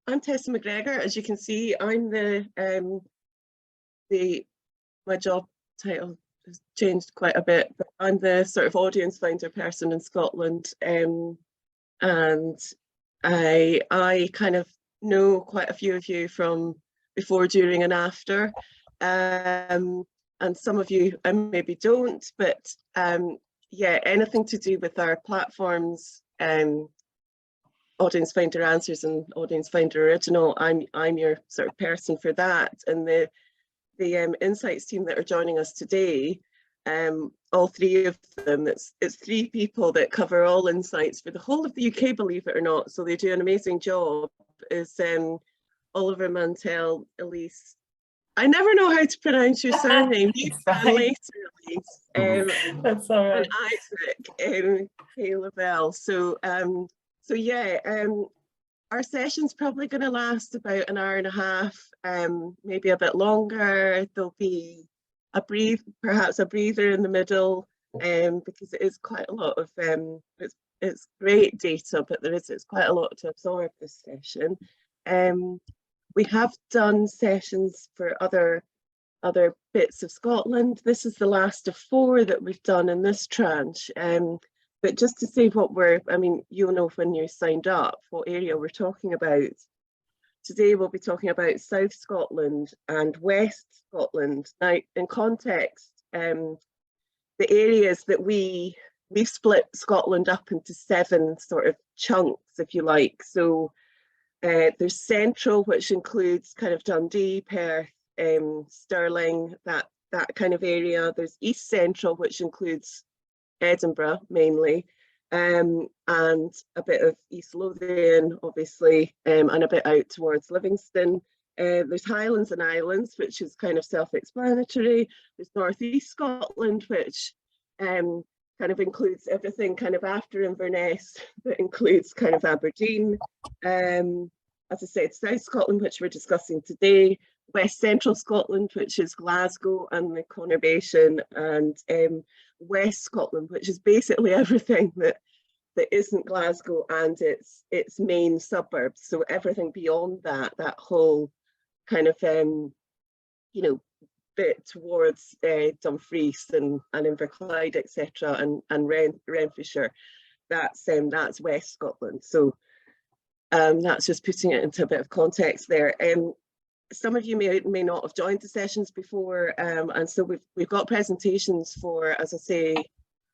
I'm Tessa McGregor. As you can see, I'm my job title has changed quite a bit, but I'm the sort of audience finder person in Scotland, and I kind of know quite a few of you from before, during, and after, and some of you I maybe don't, but yeah, anything to do with our platforms, Audience Finder Answers and Audience Finder Original, I'm your sort of person for that. And the Insights team that are joining us today, all three of them, it's three people that cover all insights for the whole of the UK, believe it or not. So they do an amazing job. Is Oliver, Mantell, Elise. I never know how to pronounce your surname. Later, Elise. That's all right. And Isaac, Key-Lavelle. So yeah, our session's probably going to last about an hour and a half, maybe a bit longer. There'll be perhaps a breather in the middle, because it is quite a lot of it's great data, but it's quite a lot to absorb this session. We have done sessions for other bits of Scotland. This is the last of 4 that we've done in this tranche. But just to say you'll know when you signed up what area we're talking about. Today we'll be talking about South Scotland and West Scotland. Now, in context, the areas that we've split Scotland up into 7 sort of chunks, if you like. So there's Central, which includes kind of Dundee, Perth, Stirling, that kind of area. There's East Central, which includes Edinburgh mainly, and a bit of East Lothian, obviously, and a bit out towards Livingston. There's Highlands and Islands, which is kind of self-explanatory. There's North East Scotland, which kind of includes everything kind of after Inverness, that includes kind of Aberdeen. As I said, South Scotland, which we're discussing today, West Central Scotland, which is Glasgow and the conurbation, and West Scotland, which is basically everything that isn't Glasgow and its main suburbs. So everything beyond that whole kind of bit towards Dumfries and Inverclyde, etc., and Renfrewshire, that's West Scotland. So that's just putting it into a bit of context there. Some of you may not have joined the sessions before, and so we've got presentations for, as I say,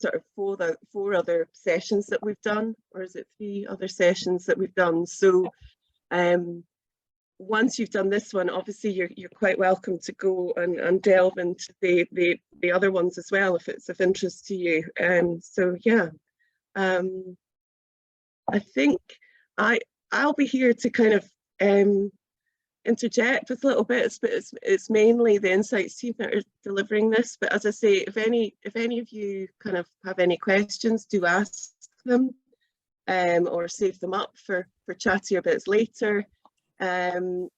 sort of 4 other sessions that we've done, or is it 3 other sessions that we've done? So once you've done this one, obviously you're quite welcome to go and delve into the other ones as well, if it's of interest to you. So yeah, I think I'll be here to kind of interject with little bits, but it's mainly the Insights team that are delivering this. But as I say, if any of you kind of have any questions, do ask them, or save them up for chattier bits later. And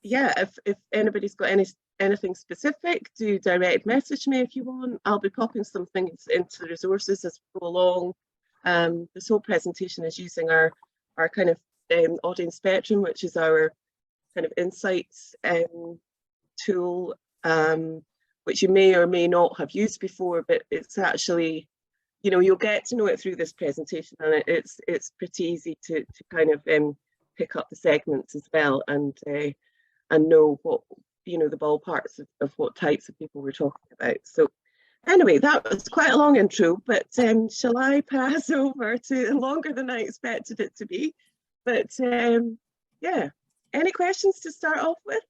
yeah, if anybody's got anything specific, do direct message me if you want. I'll be popping some things into the resources as we go along. This whole presentation is using our kind of audience spectrum, which is our kind of insights tool, which you may or may not have used before, but it's actually, you'll get to know it through this presentation, and it's pretty easy to kind of pick up the segments as well, and know what the ballparks of what types of people we're talking about. So anyway, that was quite a long intro, but shall I pass over to longer than I expected it to be? But yeah, any questions to start off with?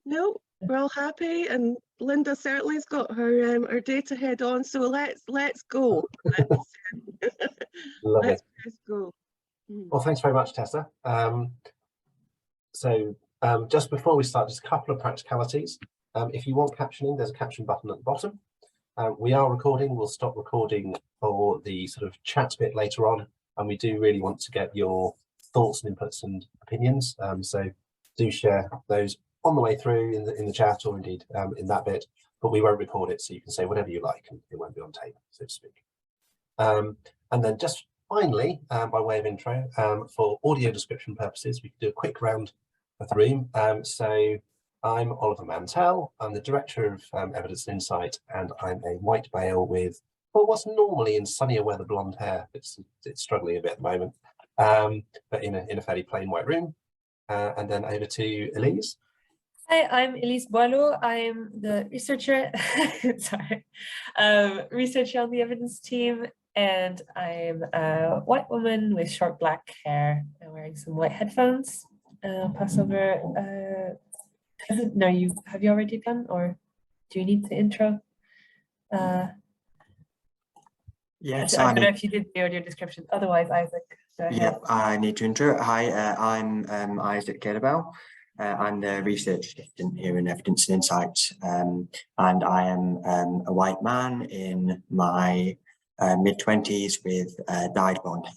No, we're all happy, and Linda certainly has got her data head on. So let's go. Let's go. Well, thanks very much, Tessa. Just before we start, just a couple of practicalities. If you want captioning, there's a caption button at the bottom. We are recording. We'll stop recording for the sort of chat bit later on, and we do really want to get your thoughts and inputs and opinions. So do share those on the way through in the chat, or indeed in that bit. But we won't record it, so you can say whatever you like, and it won't be on tape, so to speak. And then just finally, by way of intro, for audio description purposes, we can do a quick round of the room. So I'm Oliver Mantell. I'm the Director of Evidence and Insight, and I'm a white male with, well, what's normally in sunnier weather blonde hair. It's struggling a bit at the moment, but in a fairly plain white room. And then over to Elise. Hi, I'm Elise Boileau. I'm the researcher, sorry, researcher on the evidence team, and I'm a white woman with short black hair and wearing some white headphones. Pass over. No, have you already done, or do you need the intro? Yes, I don't know if you did the audio description. Otherwise, Isaac. Yep, I need to intro. Hi, I'm Isaac Key-Lavelle. I'm the research assistant here in Evidence and Insight, and I am a white man in my mid-20s with dyed blonde hair.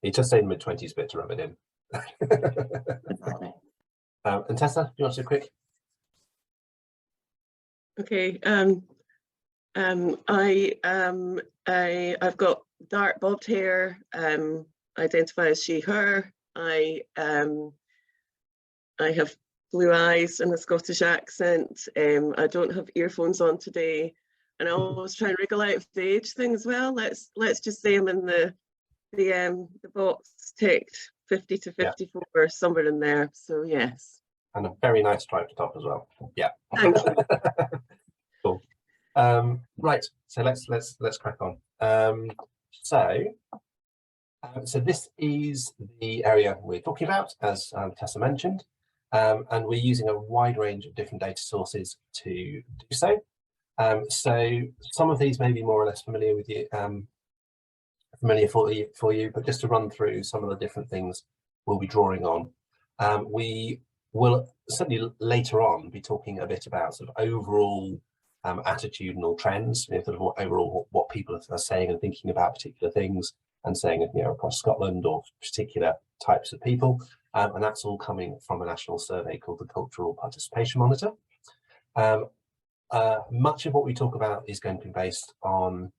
You just say mid-20s bit to rub it in. Exactly. And Tessa, do you want to do quick? Okay. I've got dark bobbed hair. Identify as she, her. I have blue eyes and a Scottish accent. I don't have earphones on today, and I always try and wriggle out of the age thing as well. Let's just say I'm in the box ticked 50 to 54, yeah, somewhere in there. So yes. And a very nice striped top as well. Yeah. Thank you. Cool. Right. So let's crack on. So this is the area we're talking about, as Tessa mentioned. And we're using a wide range of different data sources to do so. So some of these may be more or less familiar with you, for you, but just to run through some of the different things we'll be drawing on. We will certainly later on be talking a bit about sort of overall attitudinal trends, sort of overall what people are saying and thinking about particular things, and saying it, across Scotland or particular types of people. And that's all coming from a national survey called the Cultural Participation Monitor. Much of what we talk about is going to be based on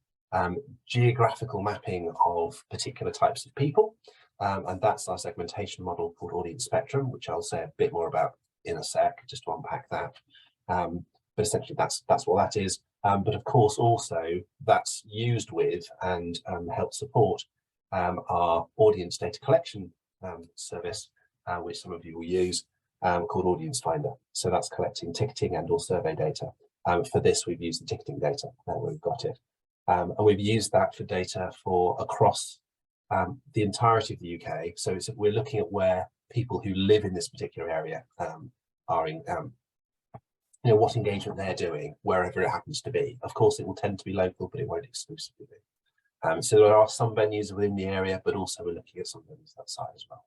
geographical mapping of particular types of people. And that's our segmentation model called Audience Spectrum, which I'll say a bit more about in a sec, just to unpack that. But essentially that's what that is. But of course, also that's used with and helps support our audience data collection service, which some of you will use, called Audience Finder. So that's collecting ticketing and or survey data. For this, we've used the ticketing data where we've got it. And we've used that for data for across the entirety of the UK. So we're looking at where people who live in this particular area are in, what engagement they're doing, wherever it happens to be. Of course, it will tend to be local, but it won't exclusively be. So there are some venues within the area, but also we're looking at some venues outside as well.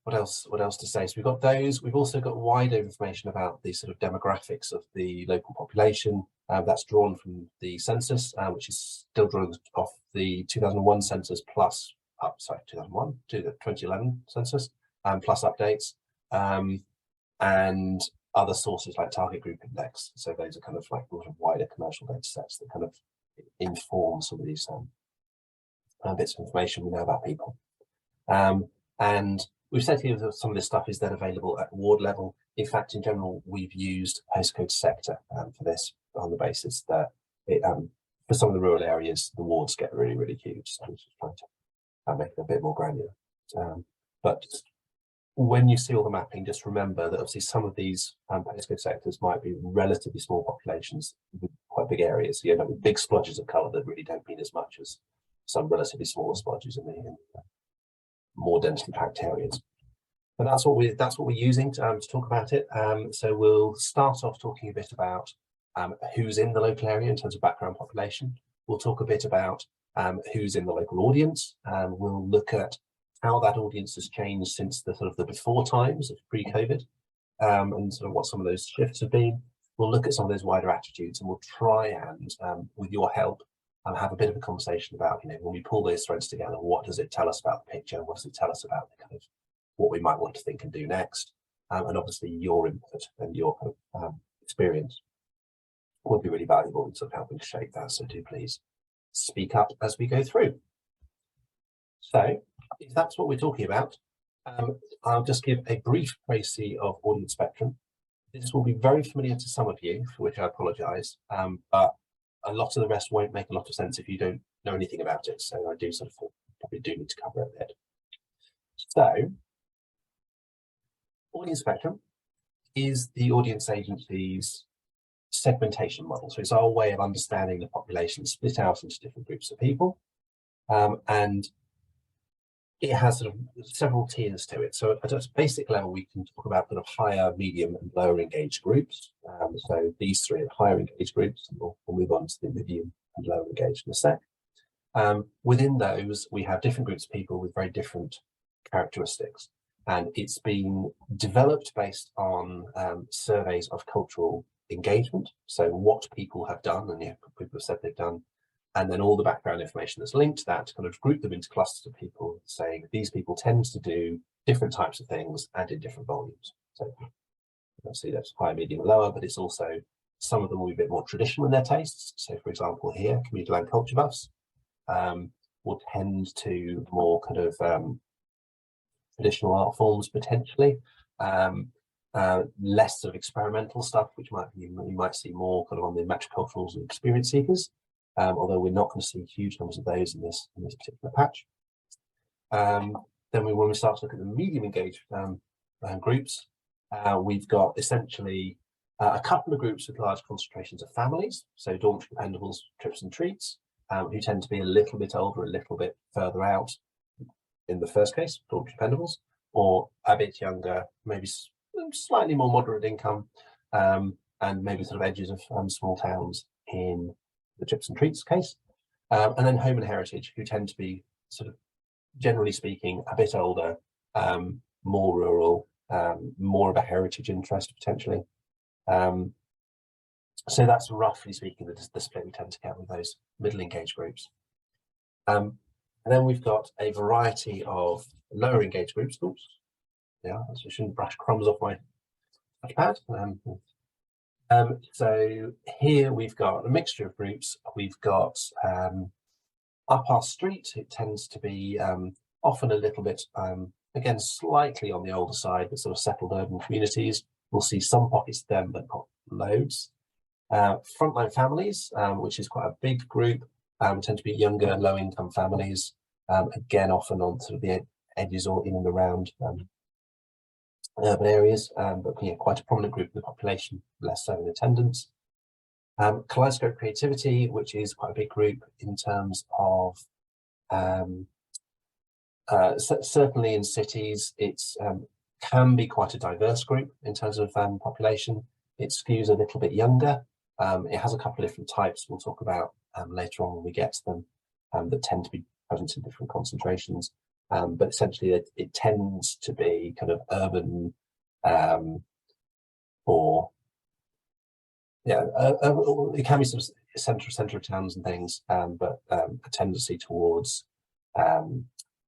What else to say? So we've got those. We've also got wider information about the sort of demographics of the local population. That's drawn from the census, which is still drawn off the 2001 census plus, 2001 to the 2011 census, plus updates, and other sources like Target Group Index. So those are kind of like wider commercial data sets that kind of inform some of these bits of information we know about people. And we've said here that some of this stuff is then available at ward level. In fact, in general, we've used postcode sector for this on the basis that for some of the rural areas, the wards get really, really huge. So I'm just trying to make it a bit more granular. But when you see all the mapping, just remember that obviously some of these postcode sectors might be relatively small populations with quite big areas. You end up with big splodges of colour that really don't mean as much as some relatively smaller splodges in the more densely packed areas. But that's what we're using to talk about it. So we'll start off talking a bit about who's in the local area in terms of background population. We'll talk a bit about who's in the local audience. We'll look at how that audience has changed since the sort of the before times of pre-COVID, and sort of what some of those shifts have been. We'll look at some of those wider attitudes, and we'll try and, with your help, have a bit of a conversation about, when we pull those threads together, what does it tell us about the picture? What does it tell us about the kind of what we might want to think and do next? And obviously your input and your kind of experience. would be really valuable in sort of helping to shape that. So do please speak up as we go through. So if that's what we're talking about, I'll just give a brief précis of audience spectrum. This will be very familiar to some of you, for which I apologise, but a lot of the rest won't make a lot of sense if you don't know anything about it. So I do sort of probably do need to cover it a bit. So audience spectrum is the audience agency's segmentation model. So it's our way of understanding the population split out into different groups of people. And it has sort of several tiers to it. So at a basic level, we can talk about kind of higher, medium and lower engaged groups. So these three are higher engaged groups, and we'll move on to the medium and lower engaged in a sec. Within those, we have different groups of people with very different characteristics. And it's been developed based on surveys of cultural engagement. So what people have done, and people have said they've done, and then all the background information that's linked to that to kind of group them into clusters of people, saying these people tend to do different types of things and in different volumes. So obviously that's higher, medium, and lower, but it's also some of them will be a bit more traditional in their tastes. So for example, here, community land culture buffs will tend to more kind of traditional art forms potentially, less sort of experimental stuff, which you might see more kind of on the metroculturals and experience seekers. Although we're not going to see huge numbers of those in this particular patch. Then when we start to look at the medium engaged groups, we've got essentially a couple of groups with large concentrations of families, so dormitory dependables, trips and treats, who tend to be a little bit older, a little bit further out in the first case, dormitory dependables, or a bit younger, maybe slightly more moderate income, and maybe sort of edges of small towns in the trips and treats case, and then home and heritage, who tend to be sort of, generally speaking, a bit older, more rural, more of a heritage interest potentially. So that's roughly speaking the split we tend to get with those middle engaged groups. And then we've got a variety of lower engaged groups. Oops, yeah, I shouldn't brush crumbs off my touchpad. So here we've got a mixture of groups. We've got up our street, it tends to be often a little bit, again, slightly on the older side, but sort of settled urban communities. We'll see some pockets of them, but not loads. Frontline families, which is quite a big group, tend to be younger, low-income families, again, often on sort of the edges or in and around urban areas, but yeah, quite a prominent group of the population, less so in attendance. Kaleidoscope creativity, which is quite a big group in terms of certainly in cities, it's can be quite a diverse group in terms of population. It skews a little bit younger. It has a couple of different types we'll talk about later on when we get to them, that tend to be present in different concentrations. But essentially it tends to be kind of urban, or yeah, it can be sort of centre of towns and things, but a tendency towards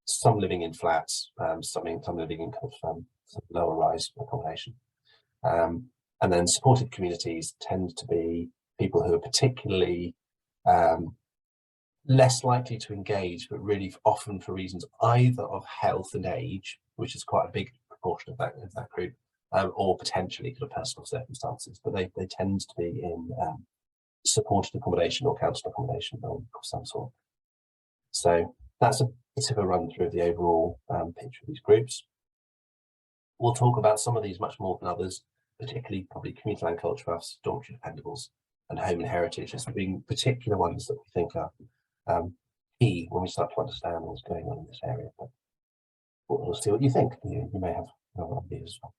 some living in flats, some living in kind of lower rise accommodation. And then supported communities tend to be people who are particularly less likely to engage, but really often for reasons either of health and age, which is quite a big proportion of that group, or potentially kind of personal circumstances, but they tend to be in supported accommodation or council accommodation of some sort. So that's a bit of a run through of the overall picture of these groups. We'll talk about some of these much more than others, particularly probably community land culture buffs, dormitory dependables, and home and heritage as being particular ones that we think are key when we start to understand what's going on in this area. But we'll see what you think. You may have other ideas as well.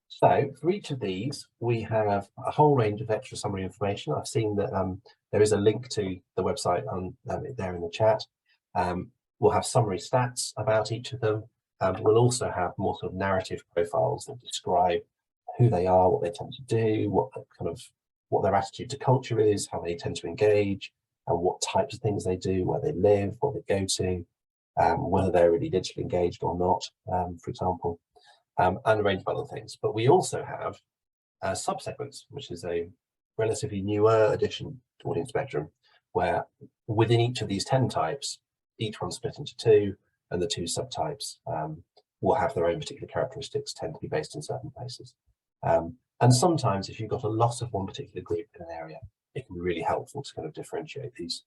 So for each of these, we have a whole range of extra summary information. I've seen that there is a link to the website on there in the chat. We'll have summary stats about each of them. We'll also have more sort of narrative profiles that describe who they are, what they tend to do, what their attitude to culture is, how they tend to engage, and what types of things they do, where they live, what they go to, whether they're really digitally engaged or not, for example, and a range of other things. But we also have subsegments, which is a relatively newer addition to audience spectrum, where within each of these 10 types, each one's split into two, and the two subtypes will have their own particular characteristics, tend to be based in certain places. And sometimes if you've got a lot of one particular group in an area, it can be really helpful to kind of differentiate these,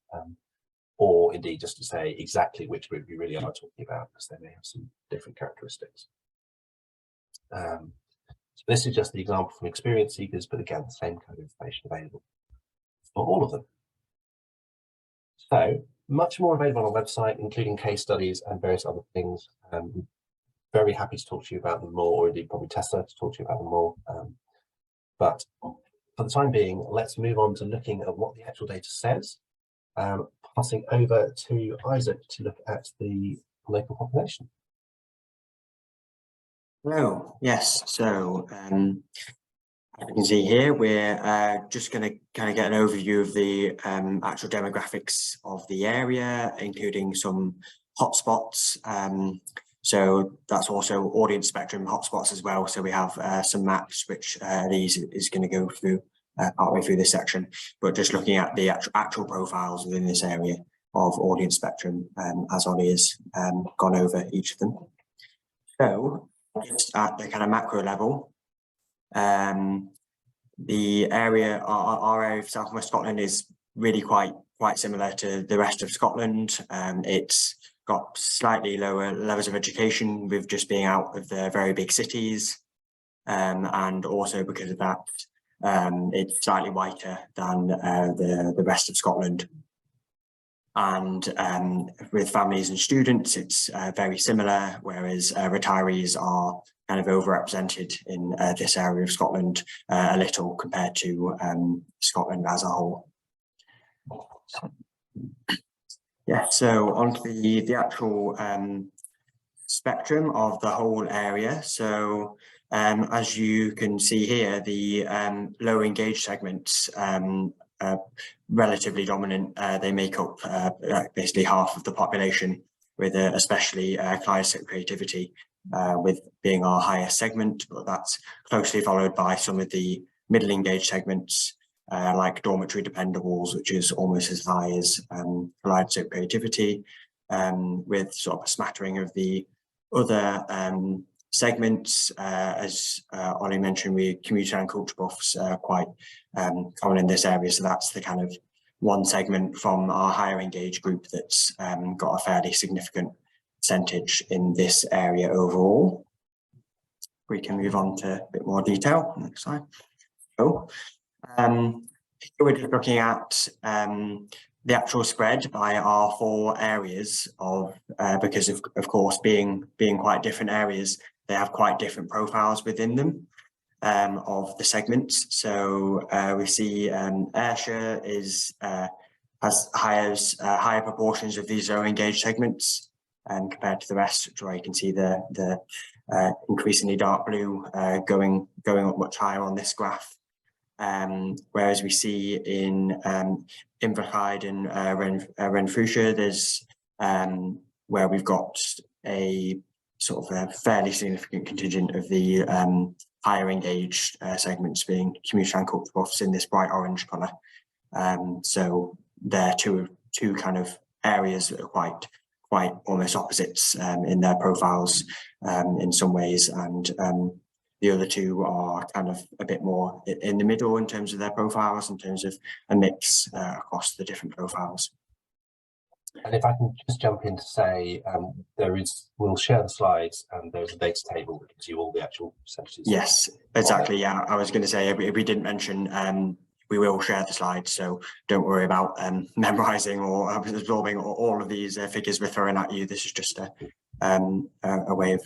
or indeed just to say exactly which group you really are talking about, because they may have some different characteristics. So this is just the example from experience seekers, but again, the same kind of information available for all of them. So much more available on our website, including case studies and various other things. Very happy to talk to you about them more, or indeed probably Tessa to talk to you about them more. But for the time being, let's move on to looking at what the actual data says. Passing over to Isaac to look at the local population. Hello, yes, so as you can see here, we're just going to kind of get an overview of the actual demographics of the area, including some hotspots. So that's also audience spectrum hotspots as well. So we have some maps which Elise is going to go through partway through this section, but just looking at the actual profiles within this area of audience spectrum as Ollie has gone over each of them. So just at the kind of macro level, the area, our area of South West Scotland is really quite similar to the rest of Scotland. It's got slightly lower levels of education with just being out of the very big cities, and also because of that, it's slightly whiter than the rest of Scotland. And with families and students, it's very similar, whereas retirees are kind of overrepresented in this area of Scotland a little compared to Scotland as a whole. Yeah, so onto the actual spectrum of the whole area. So as you can see here, the lower engaged segments relatively dominant. They make up basically half of the population, with especially Kaleidoscope creativity with being our highest segment, but that's closely followed by some of the middle engaged segments like dormitory dependables, which is almost as high as Kaleidoscope creativity, with sort of a smattering of the other segments. As Ollie mentioned, commuter and culture buffs are quite common in this area, so that's the kind of one segment from our higher engaged group that's got a fairly significant percentage in this area overall. We can move on to a bit more detail. Next slide. So, here we're just looking at the actual spread by our 4 areas of because of course being quite different areas, they have quite different profiles within them of the segments. So we see Ayrshire has higher proportions of these low engaged segments compared to the rest, where you can see the increasingly dark blue going up much higher on this graph. Whereas we see in Inverclyde and Renfrewshire, there's where we've got a sort of a fairly significant contingent of the higher engaged segments being commuter and culture buffs in this bright orange colour. So they're two kind of areas that are quite almost opposites in their profiles in some ways, and the other two are kind of a bit more in the middle in terms of their profiles, in terms of a mix across the different profiles. And if I can just jump in to say, we'll share the slides, and there's a data table that gives you all the actual percentages. Yes, exactly. Yeah, I was going to say, if we didn't mention, we will share the slides, so don't worry about memorising or absorbing all of these figures we're throwing at you. This is just a way of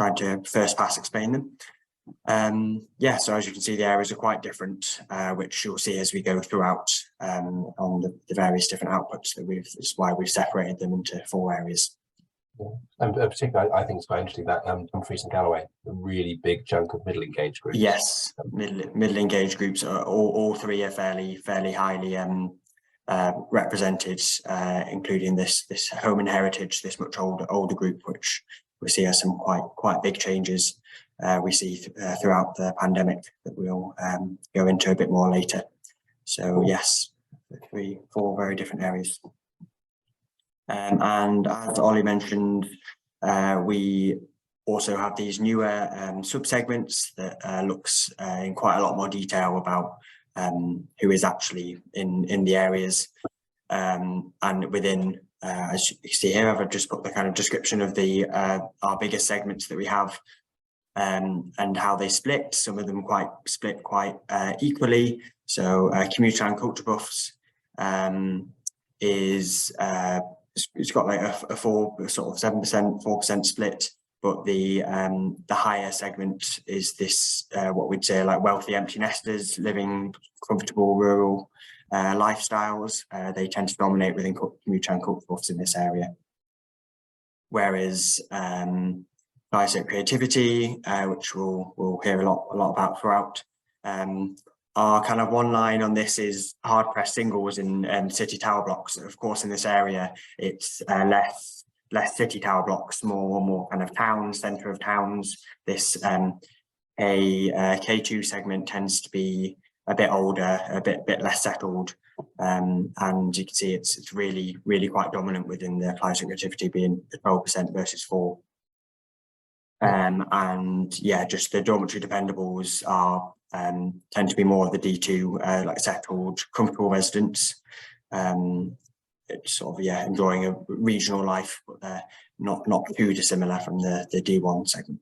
trying to first pass explain them. Yeah, so as you can see, the areas are quite different, which you'll see as we go throughout on the various different outputs that this is why we've separated them into 4 areas. Yeah. And particularly, I think it's quite interesting that Dumfries and Galloway, a really big chunk of middle engaged groups. Yes, middle engaged groups are all 3 are fairly highly represented, including this home and heritage, this much older group, which we see as some quite big changes we see throughout the pandemic that we'll go into a bit more later. So yes, 4 very different areas. And as Ollie mentioned, we also have these newer sub-segments that looks in quite a lot more detail about who is actually in the areas, and within, as you can see here, I've just put the kind of description of the our biggest segments that we have, and how they split. Some of them split quite equally. So commuter and culture buffs is it's got like a 4 sort of 7%, 4% split, but the higher segment is this what we'd say like wealthy empty nesters living comfortable rural lifestyles. They tend to dominate within commuter and culture buffs in this area. Whereas creativity, which we'll hear a lot about throughout. Our kind of one line on this is hard pressed singles in city tower blocks. Of course, in this area, it's less city tower blocks, more kind of towns, centre of towns. This K2 segment tends to be a bit older, a bit less settled, and you can see it's really quite dominant within the climate creativity, being 12% versus 4%. And yeah, just the dormitory dependables are tend to be more of the D2, like settled, comfortable residents. It's sort of enjoying a regional life, but they're not too dissimilar from the D1 segment.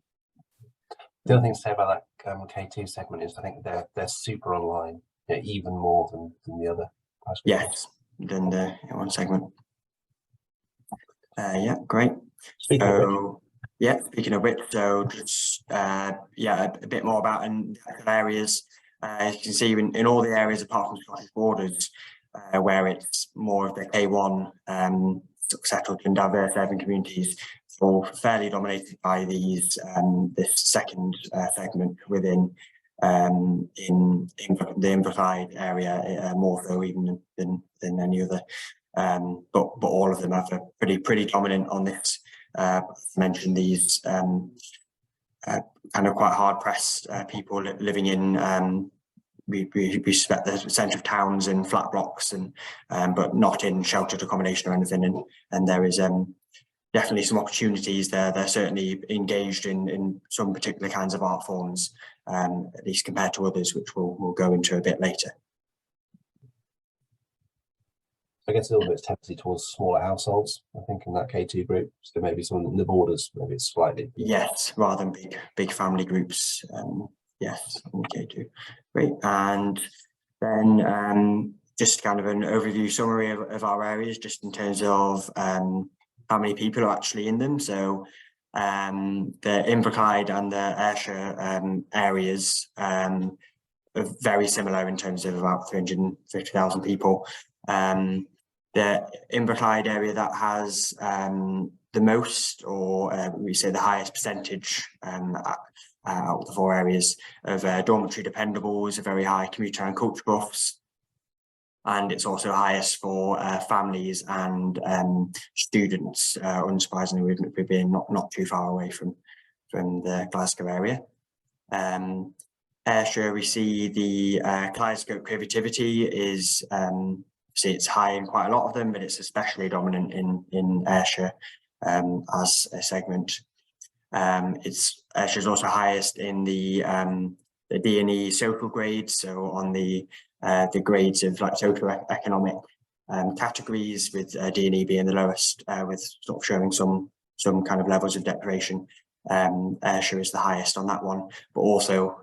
The other thing to say about that K2 segment is I think they're super online, even more than the other. Yes, than the one segment. Yeah, great. Speaking of which, so just a bit more about areas. As you can see, in all the areas apart from Scottish Borders, where it's more of the K1 settled and diverse urban communities, so fairly dominated by these this second segment within in the Inverclyde area, more so even than any other. But all of them have a pretty dominant on this. Mentioned these kind of quite hard pressed people living in we suspect the centre of towns and flat blocks, and but not in sheltered accommodation or anything, and there is definitely some opportunities there. They're certainly engaged in some particular kinds of art forms, at least compared to others, which we'll go into a bit later. I guess a little bit tendency towards smaller households, I think, in that K2 group. So maybe some in the borders, maybe it's slightly. Yes, rather than big family groups. Yes, in K2. Great. And then just kind of an overview summary of our areas, just in terms of how many people are actually in them. So the Inverclyde and the Ayrshire areas are very similar in terms of about 350,000 people. The Inverclyde area that has the most, or we say the highest percentage out of the 4 areas of dormitory dependables, a very high commuter and culture buffs, and it's also highest for families and students. Unsurprisingly, we've been not too far away from the Glasgow area. Ayrshire, we see the kaleidoscope creativity is see it's high in quite a lot of them, but it's especially dominant in Ayrshire as a segment. Ayrshire is also highest in the D&E social grades, so on the grades of like socio-economic categories, with D&E being the lowest, with sort of showing some kind of levels of deprivation. Ayrshire is the highest on that one, but also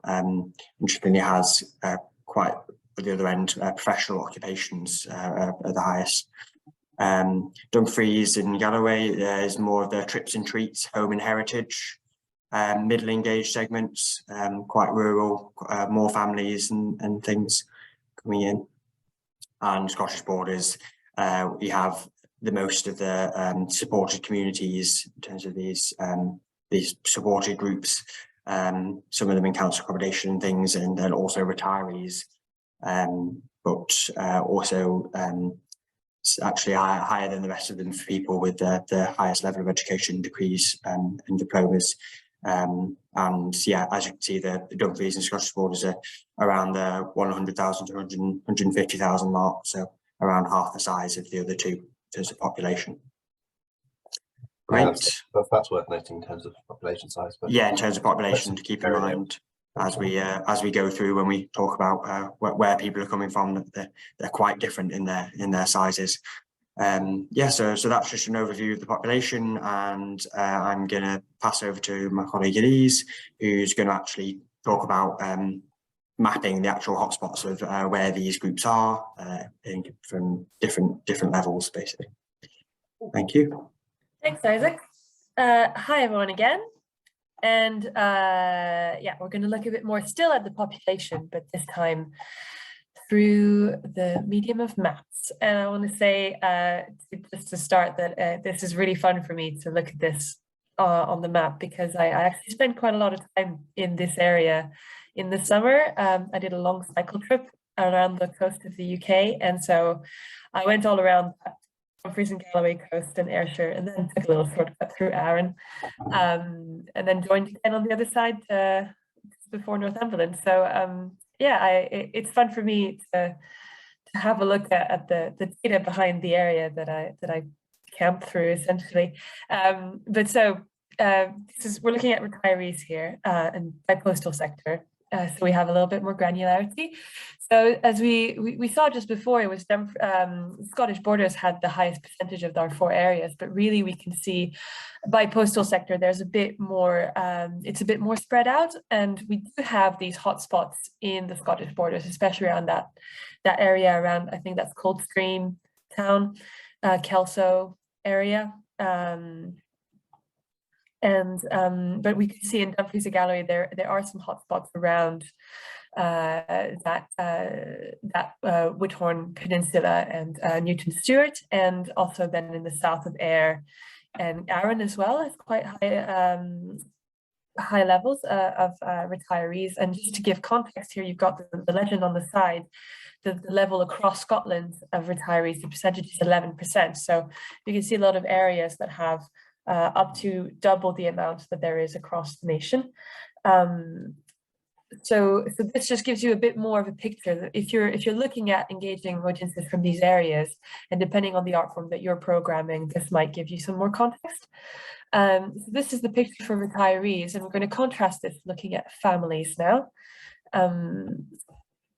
interestingly has quite at the other end, professional occupations are the highest. Dumfries and Galloway is more of the trips and treats, home and heritage, middle engaged segments, quite rural, more families and things coming in. And Scottish Borders, we have the most of the supported communities in terms of these supported groups, some of them in council accommodation and things, and then also retirees. But also it's actually higher than the rest of them for people with the highest level of education, degrees and diplomas. And yeah, as you can see, the Dumfries and Scottish borders are around the 100,000 to 150,000 mark, so around half the size of the other two in terms of population. Great. Yeah, that's worth noting in terms of population size. But yeah, in terms of population, to keep in mind as we go through when we talk about where people are coming from, they're quite different in their sizes. Yeah, so that's just an overview of the population, and I'm going to pass over to my colleague Elise, who's going to actually talk about mapping the actual hotspots of where these groups are from different levels, basically. Thank you. Thanks, Isaac. Hi, everyone again. And yeah, we're going to look a bit more still at the population, but this time through the medium of maps. And I want to say, just to start, that this is really fun for me to look at this on the map, because I actually spend quite a lot of time in this area in the summer. I did a long cycle trip around the coast of the UK, and so I went all around Dumfries and Galloway coast and Ayrshire, and then took a little shortcut through Arran, and then joined again on the other side just before Northumberland. So yeah, it's fun for me to have a look at the data behind the area that I camped through, essentially. But so we're looking at retirees here, and by postal sector. So we have a little bit more granularity. So as we saw just before, it was Scottish Borders had the highest percentage of our 4 areas, but really we can see by postal sector there's a bit more, it's a bit more spread out, and we do have these hotspots in the Scottish Borders, especially around that area around, I think that's Coldstream Town, Kelso area. But we can see in Dumfries and Galloway there are some hotspots around that Whithorn Peninsula and Newton Stewart, and also then in the south of Ayr and Arran as well, as quite high levels of retirees. And just to give context here, you've got the legend on the side. The level across Scotland of retirees, the percentage is 11%. So you can see a lot of areas that have up to double the amount that there is across the nation. So this just gives you a bit more of a picture that if you're looking at engaging audiences from these areas, and depending on the art form that you're programming, this might give you some more context. So this is the picture for retirees, and we're going to contrast this looking at families now.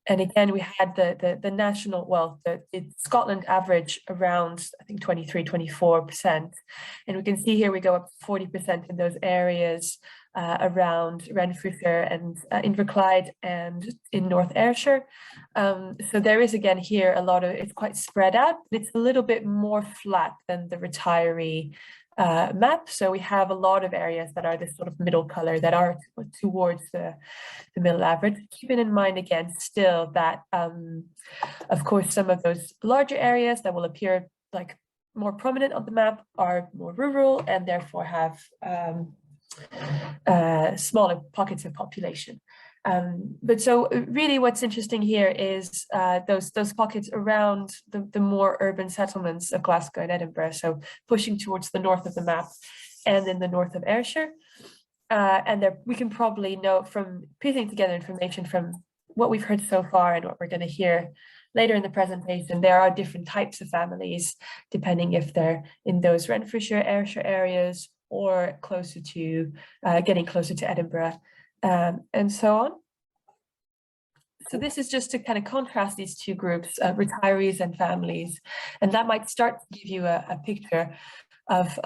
And again, we had the national, well, the Scotland average around, I think, 23–24%. And we can see here we go up to 40% in those areas around Renfrewshire and Inverclyde and in North Ayrshire. So there is, again, here a lot of, it's quite spread out, but it's a little bit more flat than the retiree map. So we have a lot of areas that are this sort of middle color that are towards the middle average, keeping in mind again still that of course some of those larger areas that will appear like more prominent on the map are more rural and therefore have smaller pockets of population. But so really what's interesting here is those pockets around the more urban settlements of Glasgow and Edinburgh, so pushing towards the north of the map and in the north of Ayrshire. And there we can probably know from piecing together information from what we've heard so far and what we're going to hear later in the presentation, there are different types of families, depending if they're in those Renfrewshire, Ayrshire areas, or closer to getting closer to Edinburgh. And so on. So this is just to kind of contrast these two groups, retirees and families, and that might start to give you a picture of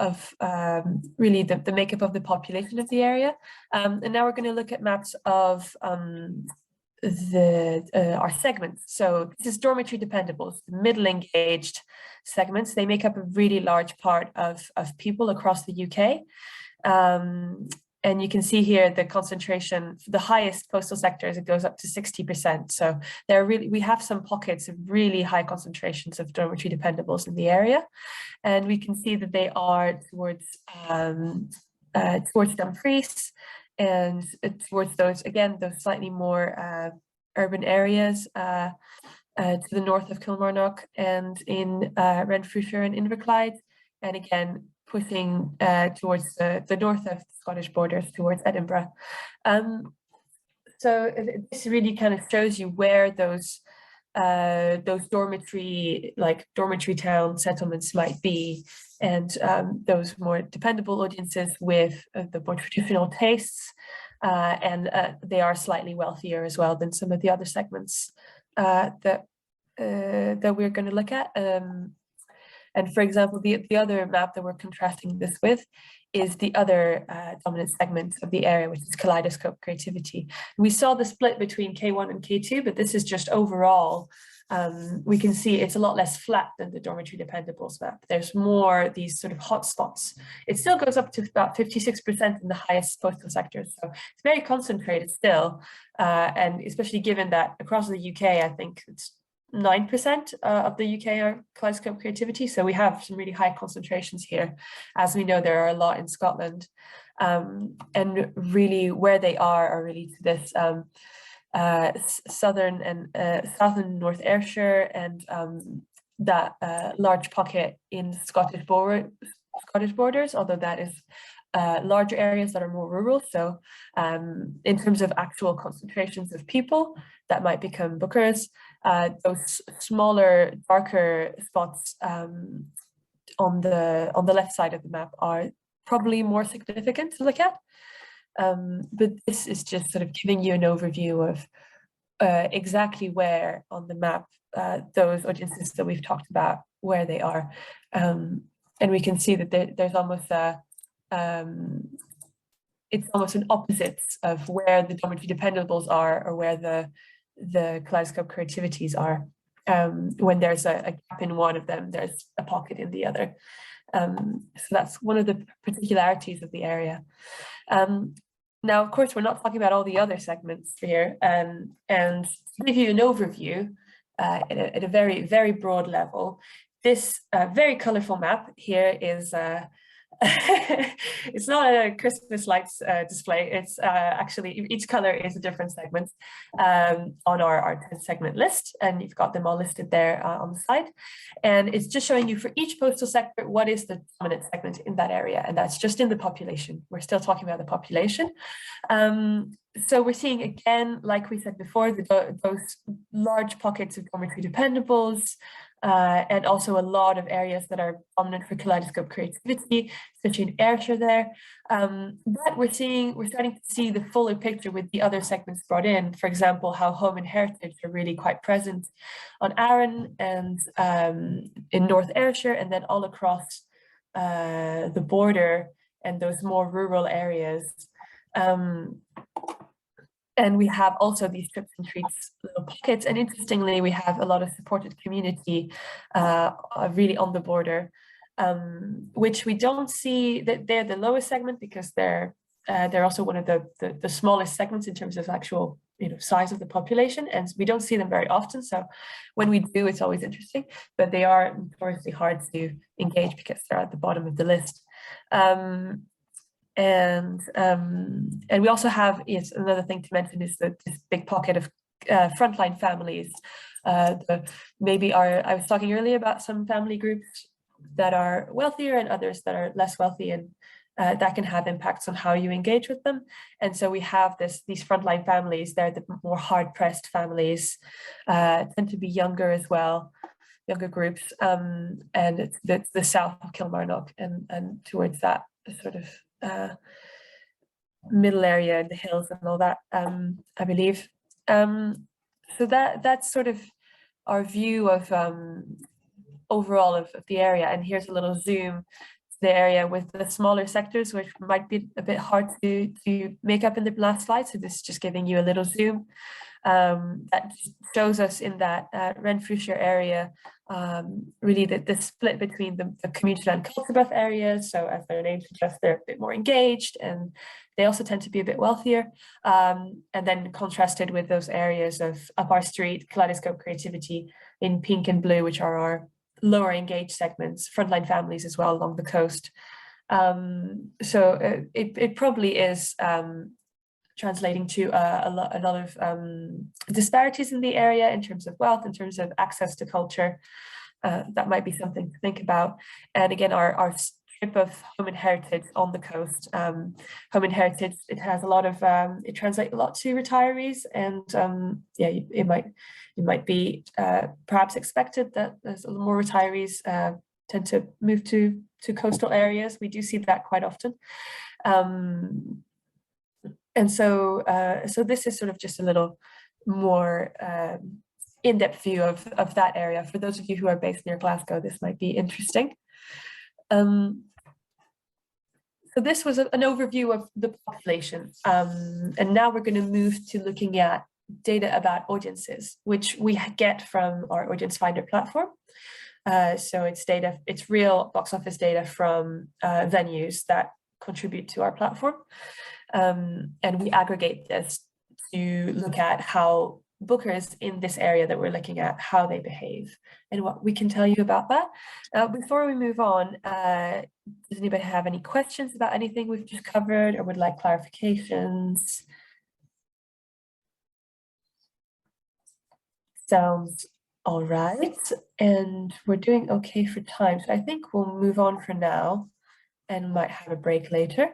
really the makeup of the population of the area. And now we're going to look at maps of our segments. So this is dormitory dependables, the middle engaged segments. They make up a really large part of people across the UK. And you can see here the concentration, the highest postal sectors, it goes up to 60%. So we have some pockets of really high concentrations of dormitory dependables in the area. And we can see that they are towards Dumfries and towards those slightly more urban areas to the north of Kilmarnock and in Renfrewshire and Inverclyde. And again, pushing towards the north of the Scottish borders, towards Edinburgh. So this really kind of shows you where those dormitory town settlements might be, and those more dependable audiences with the more traditional tastes, and they are slightly wealthier as well than some of the other segments that we're going to look at. And for example, the other map that we're contrasting this with is the other dominant segment of the area, which is kaleidoscope creativity. We saw the split between K1 and K2, but this is just overall. We can see it's a lot less flat than the dormitory dependables map. There's more these sort of hotspots. It still goes up to about 56% in the highest postal sectors. So it's very concentrated still. And especially given that across the UK, I think it's 9% of the UK are kaleidoscope creativity. So we have some really high concentrations here. As we know, there are a lot in Scotland. And really where they are really to this southern and south and North Ayrshire, and that large pocket in Scottish borders, although that is larger areas that are more rural. So in terms of actual concentrations of people that might become bookers, those smaller, darker spots on the left side of the map are probably more significant to look at. But this is just sort of giving you an overview of exactly where on the map those audiences that we've talked about, where they are. And we can see that there's almost it's almost an opposite of where the dormitory dependables are, or where the kaleidoscope creativities are. When there's a gap in one of them, there's a pocket in the other. So that's one of the particularities of the area. Now, of course, we're not talking about all the other segments here. And to give you an overview at a very, very broad level, this very colorful map here is it's not a Christmas lights display. It's actually each color is a different segment on our 10 segment list, and you've got them all listed there on the side. And it's just showing you for each postal sector what is the dominant segment in that area, and that's just in the population. We're still talking about the population. So we're seeing, again, like we said before, those large pockets of dormitory dependables, and also a lot of areas that are dominant for kaleidoscope creativity, especially in Ayrshire there. But we're starting to see the fuller picture with the other segments brought in. For example, how home and heritage are really quite present on Arran and in North Ayrshire, and then all across the border and those more rural areas. And we have also these trips and treats little pockets. And interestingly, we have a lot of supported community really on the border, which we don't see that they're the lowest segment, because they're also one of the smallest segments in terms of actual size of the population. And we don't see them very often. So when we do, it's always interesting, but they are notoriously hard to engage because they're at the bottom of the list. And we also have, yes, another thing to mention is that this big pocket of frontline families. Maybe I was talking earlier about some family groups that are wealthier and others that are less wealthy, and that can have impacts on how you engage with them. And so we have these frontline families. They're the more hard-pressed families, tend to be younger as well, younger groups, and it's the south of Kilmarnock and towards that sort of middle area in the hills and all that, I believe. So that's sort of our view of overall of the area. And here's a little zoom to the area with the smaller sectors, which might be a bit hard to make up in the last slide. So this is just giving you a little zoom that shows us in that Renfrewshire area, really the split between the community and culture buff areas. So as their name suggests, they're a bit more engaged, and they also tend to be a bit wealthier. And then contrasted with those areas of up our street, kaleidoscope creativity in pink and blue, which are our lower engaged segments, frontline families as well along the coast. So it probably is translating to a lot of disparities in the area in terms of wealth, in terms of access to culture. That might be something to think about. And again, our strip of home and heritage on the coast. Home and heritage, it has a lot of, it translates a lot to retirees, and yeah, it might be perhaps expected that there's more retirees tend to move to coastal areas. We do see that quite often. And so this is sort of just a little more in-depth view of that area. For those of you who are based near Glasgow, this might be interesting. So this was an overview of the population. And now we're going to move to looking at data about audiences, which we get from our Audience Finder platform. So it's real box office data from venues that contribute to our platform. And we aggregate this to look at how bookers in this area that we're looking at, how they behave and what we can tell you about that. Before we move on, does anybody have any questions about anything we've just covered or would like clarifications? Sounds all right. And we're doing okay for time. So I think we'll move on for now and might have a break later.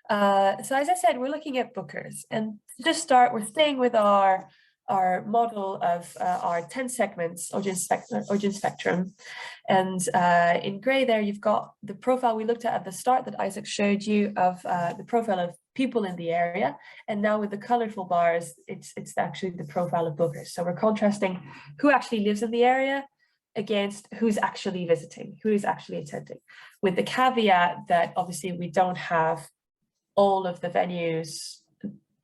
So as I said, we're looking at bookers, and to just start, we're staying with our model of our 10 segments audience spectrum, and in gray there you've got the profile we looked at the start that Isaac showed you of the profile of people in the area, and now with the colorful bars it's actually the profile of bookers. So we're contrasting who actually lives in the area against who's actually visiting, who is actually attending, with the caveat that obviously we don't have all of the venues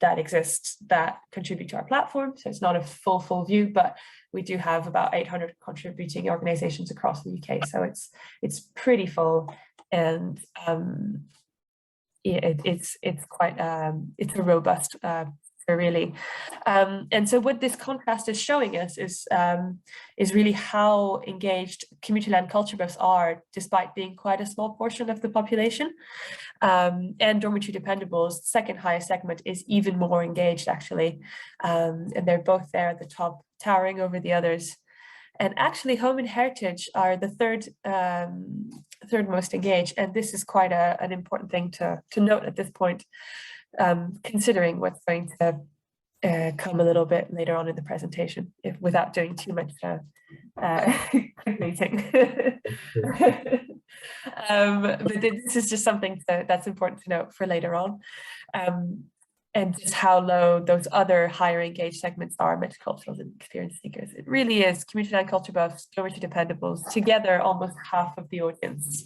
that exist that contribute to our platform. So it's not a full view, but we do have about 800 contributing organizations across the UK. So it's pretty full, and yeah, it's quite it's a robust really. And so what this contrast is showing us is really how engaged community land culture buffs are, despite being quite a small portion of the population. And dormitory dependables, second highest segment, is even more engaged actually. And they're both there at the top, towering over the others. And actually home and heritage are the third most engaged. And this is quite an important thing to note at this point, considering what's going to come a little bit later on in the presentation, without doing too much clickbaiting. But this is just something that's important to note for later on, and just how low those other higher engaged segments are, multiculturals and experience seekers. It really is community and culture buffs, dormitory dependables, together almost half of the audience.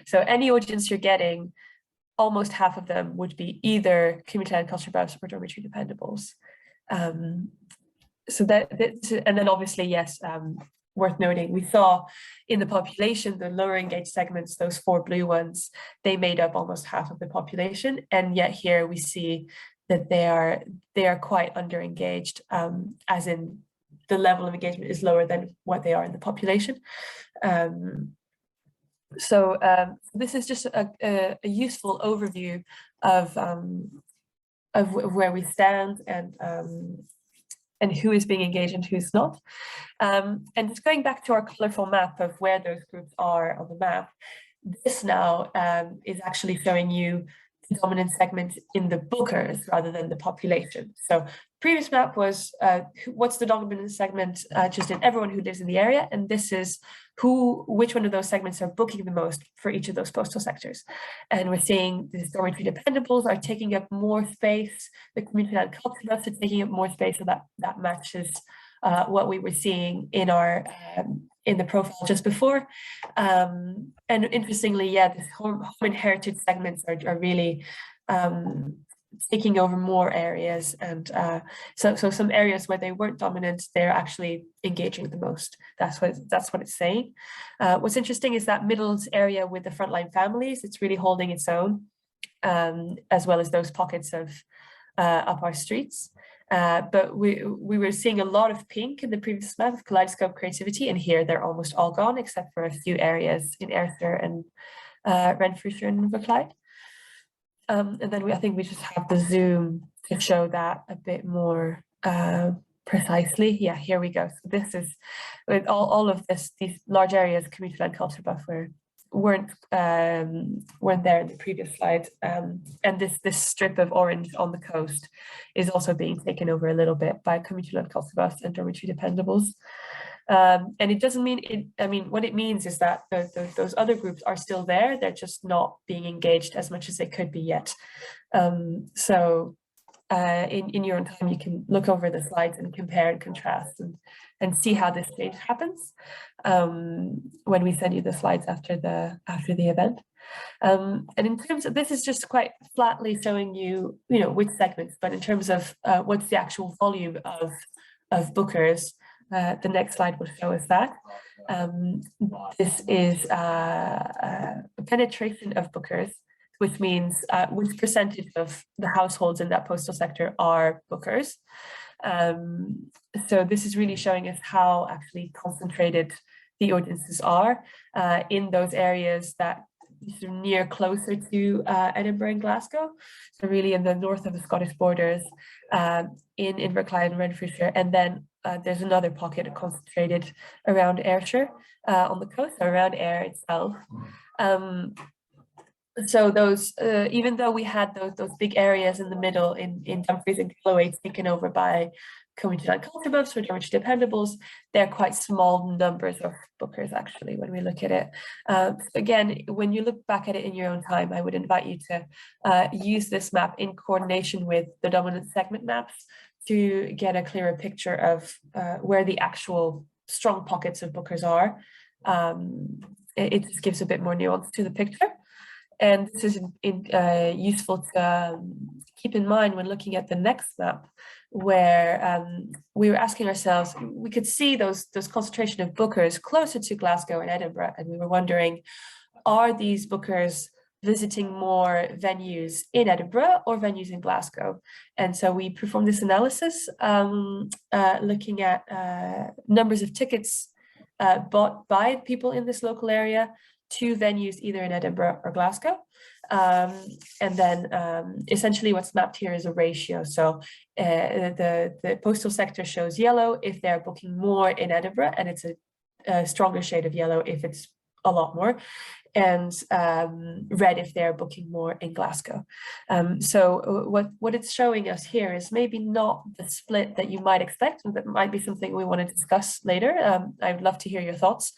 So any audience you're getting, almost half of them would be either community and culture buffs or dormitory dependables. So and then obviously, yes, worth noting, we saw in the population, the lower engaged segments, those 4 blue ones, they made up almost half of the population. And yet here we see that they are quite under engaged, as in the level of engagement is lower than what they are in the population. So this is just a useful overview of where we stand and who is being engaged and who's not. And just going back to our colorful map of where those groups are on the map, this now is actually showing you the dominant segment in the bookers rather than the population. So previous map was what's the dominant segment just in everyone who lives in the area, and this is which one of those segments are booking the most for each of those postal sectors. And we're seeing the dormitory dependables are taking up more space, the community and culture buffs are taking up more space, so that matches what we were seeing in our in the profile just before. And interestingly, yeah, the home and heritage segments are really taking over more areas, and so some areas where they weren't dominant, they're actually engaging the most. That's what it's saying. What's interesting is that middle area with the frontline families, it's really holding its own, as well as those pockets of up our streets. But we were seeing a lot of pink in the previous map of kaleidoscope creativity, and here they're almost all gone except for a few areas in Ayrshire and Renfrewshire and Inverclyde. And then I think we just have the zoom to show that a bit more precisely. Yeah, here we go. So this is with all of these large areas, community-led culture buff, weren't there in the previous slide. And this strip of orange on the coast is also being taken over a little bit by community-led cultivars and dormitory dependables. And it doesn't mean I mean, what it means is that those other groups are still there. They're just not being engaged as much as they could be yet. So in your own time, you can look over the slides and compare and contrast and see how this change happens when we send you the slides after the event. And in terms of, this is just quite flatly showing you, which segments, but in terms of what's the actual volume of bookers, the next slide will show us that. This is a penetration of bookers, which means which percentage of the households in that postal sector are bookers. So this is really showing us how actually concentrated the audiences are in those areas that sort of near closer to Edinburgh and Glasgow. So really in the north of the Scottish borders, in Inverclyde and Renfrewshire, and then there's another pocket concentrated around Ayrshire on the coast, so around Ayr itself. So those, even though we had those big areas in the middle in Dumfries and Galloway taken over by community-led cultivars or dormitory dependables, they're quite small numbers of bookers actually when we look at it. Again, when you look back at it in your own time, I would invite you to use this map in coordination with the dominant segment maps to get a clearer picture of where the actual strong pockets of bookers are. It just gives a bit more nuance to the picture. And this is useful to keep in mind when looking at the next map, where we were asking ourselves, we could see those concentration of bookers closer to Glasgow and Edinburgh, and we were wondering, are these bookers visiting more venues in Edinburgh or venues in Glasgow? And so we performed this analysis looking at numbers of tickets bought by people in this local area to venues either in Edinburgh or Glasgow. And then essentially what's mapped here is a ratio. So the postal sector shows yellow if they're booking more in Edinburgh, and it's a stronger shade of yellow if it's a lot more, and red if they're booking more in Glasgow. So what it's showing us here is maybe not the split that you might expect, and that might be something we want to discuss later. I'd love to hear your thoughts.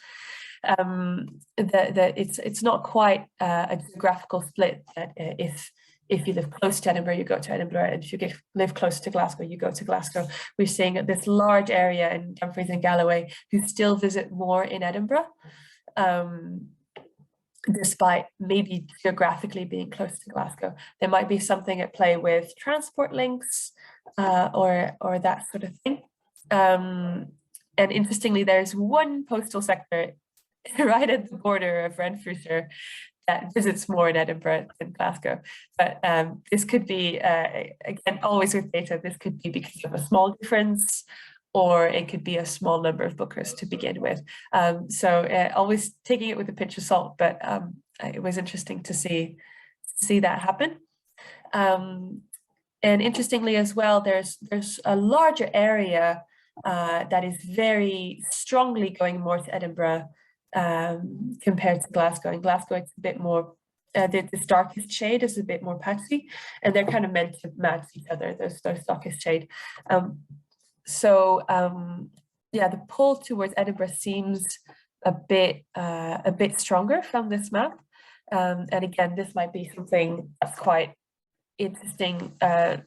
That it's not quite a geographical split, that if you live close to Edinburgh, you go to Edinburgh, and if you live close to Glasgow, you go to Glasgow. We're seeing this large area in Dumfries and Galloway who still visit more in Edinburgh, despite maybe geographically being close to Glasgow. There might be something at play with transport links or that sort of thing. And interestingly, there's one postal sector right at the border of Renfrewshire that visits more in Edinburgh than Glasgow. But this could be, again, always with data, this could be because of a small difference, or it could be a small number of bookers to begin with. So always taking it with a pinch of salt, but it was interesting to see that happen. And interestingly as well, there's a larger area that is very strongly going more to Edinburgh compared to Glasgow. In Glasgow, it's a bit more, this darkest shade is a bit more patchy, and they're kind of meant to match each other, those darkest shade. Yeah, the pull towards Edinburgh seems a bit stronger from this map. And again, this might be something that's quite interesting, an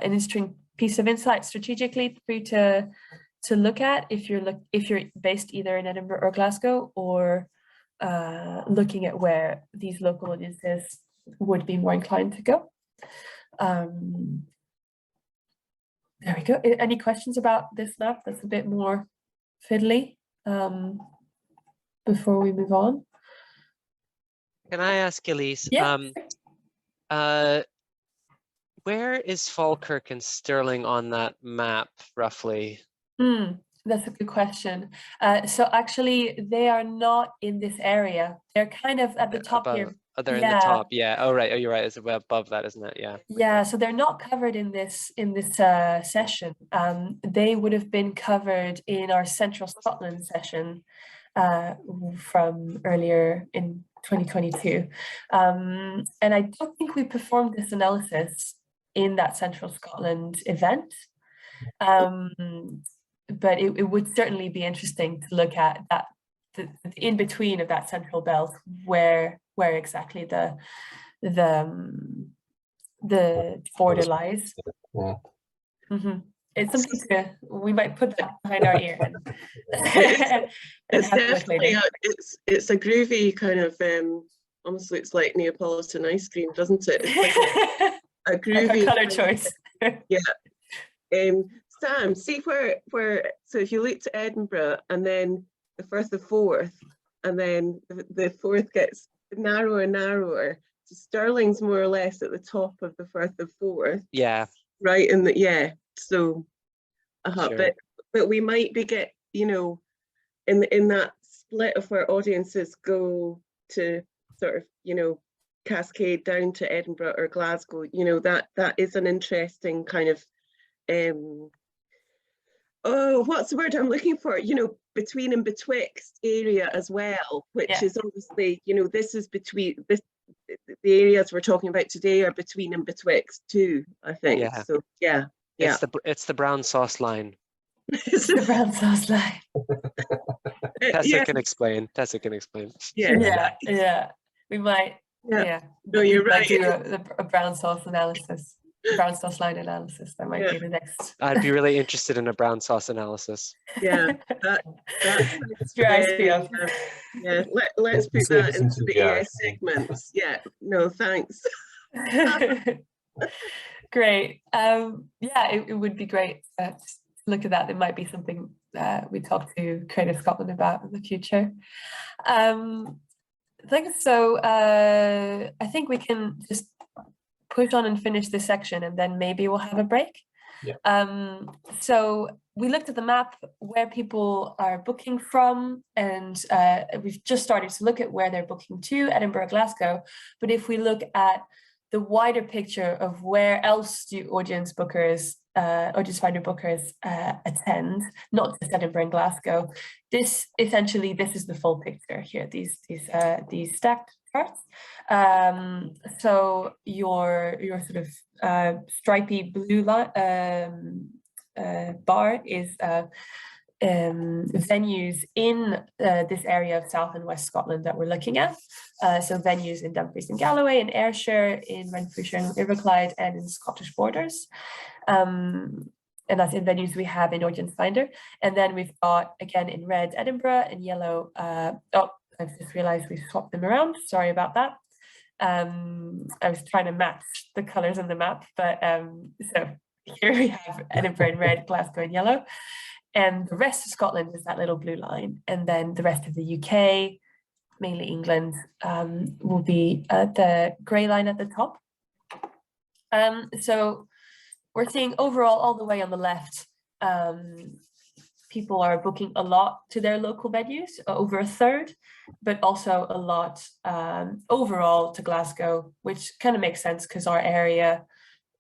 interesting piece of insight strategically for you to look at if you're based either in Edinburgh or Glasgow, or looking at where these local audiences would be more inclined to go. There we go. Any questions about this map that's a bit more fiddly before we move on? Can I ask Elise? Yeah. Where is Falkirk and Stirling on that map, roughly? That's a good question. So actually, they are not in this area. They're kind of at the top above, here. Oh, they're in the top. Yeah. Oh, right. Oh, you're right. It's above that, isn't it? Yeah. Yeah. So they're not covered in this session. They would have been covered in our Central Scotland session from earlier in 2022. And I don't think we performed this analysis in that Central Scotland event. But it would certainly be interesting to look at that, the in between of that central belt, where exactly the border lies. Yeah. It's something we might put that behind our ear and It's have a look definitely later. it's a groovy kind of almost looks like Neapolitan ice cream, doesn't it? It's like a groovy Color kind of- choice. Sam, see where so if you look to Edinburgh and then the Firth of Forth, and then the Forth gets narrower and narrower. So Stirling's more or less at the top of the Firth of Forth. Yeah. Right in the So Sure. but we might be in that split of where audiences go to sort of, cascade down to Edinburgh or Glasgow, that is an interesting kind of what's the word I'm looking for? Between and betwixt area as well, which is obviously, this is between the areas we're talking about today are between and betwixt too, I think. Yeah. So yeah. It's the brown sauce line. It's the brown sauce line. Tessa can explain. Yeah. We might. Yeah. No, you're we might right. do a brown sauce analysis. Brown sauce line analysis. That might be the next. I'd be really interested in a brown sauce analysis. Yeah, that let's put that into the ES segments. Yeah, no, thanks. Great. It would be great to look at that. It might be something we talk to Creative Scotland about in the future. Thanks. So I think we can just push on and finish this section, and then maybe we'll have a break. Yeah. So we looked at the map where people are booking from, and we've just started to look at where they're booking to, Edinburgh, Glasgow. But if we look at the wider picture of where else do audience finder bookers attend, not just Edinburgh and Glasgow, this is the full picture here, these stacked charts. So your sort of stripy blue line, bar is venues in this area of South and West Scotland that we're looking at. So venues in Dumfries and Galloway, in Ayrshire, in Renfrewshire and Inverclyde, and in Scottish Borders. And that's in venues we have in Audience Finder. And then we've got, again, in red, Edinburgh, in yellow, I've just realized we swapped them around. Sorry about that. I was trying to match the colors on the map, but so here we have Edinburgh in red, Glasgow in yellow. And the rest of Scotland is that little blue line. And then the rest of the UK, mainly England, will be the grey line at the top. So we're seeing overall, all the way on the left, people are booking a lot to their local venues, over a third, but also a lot overall to Glasgow, which kind of makes sense because our area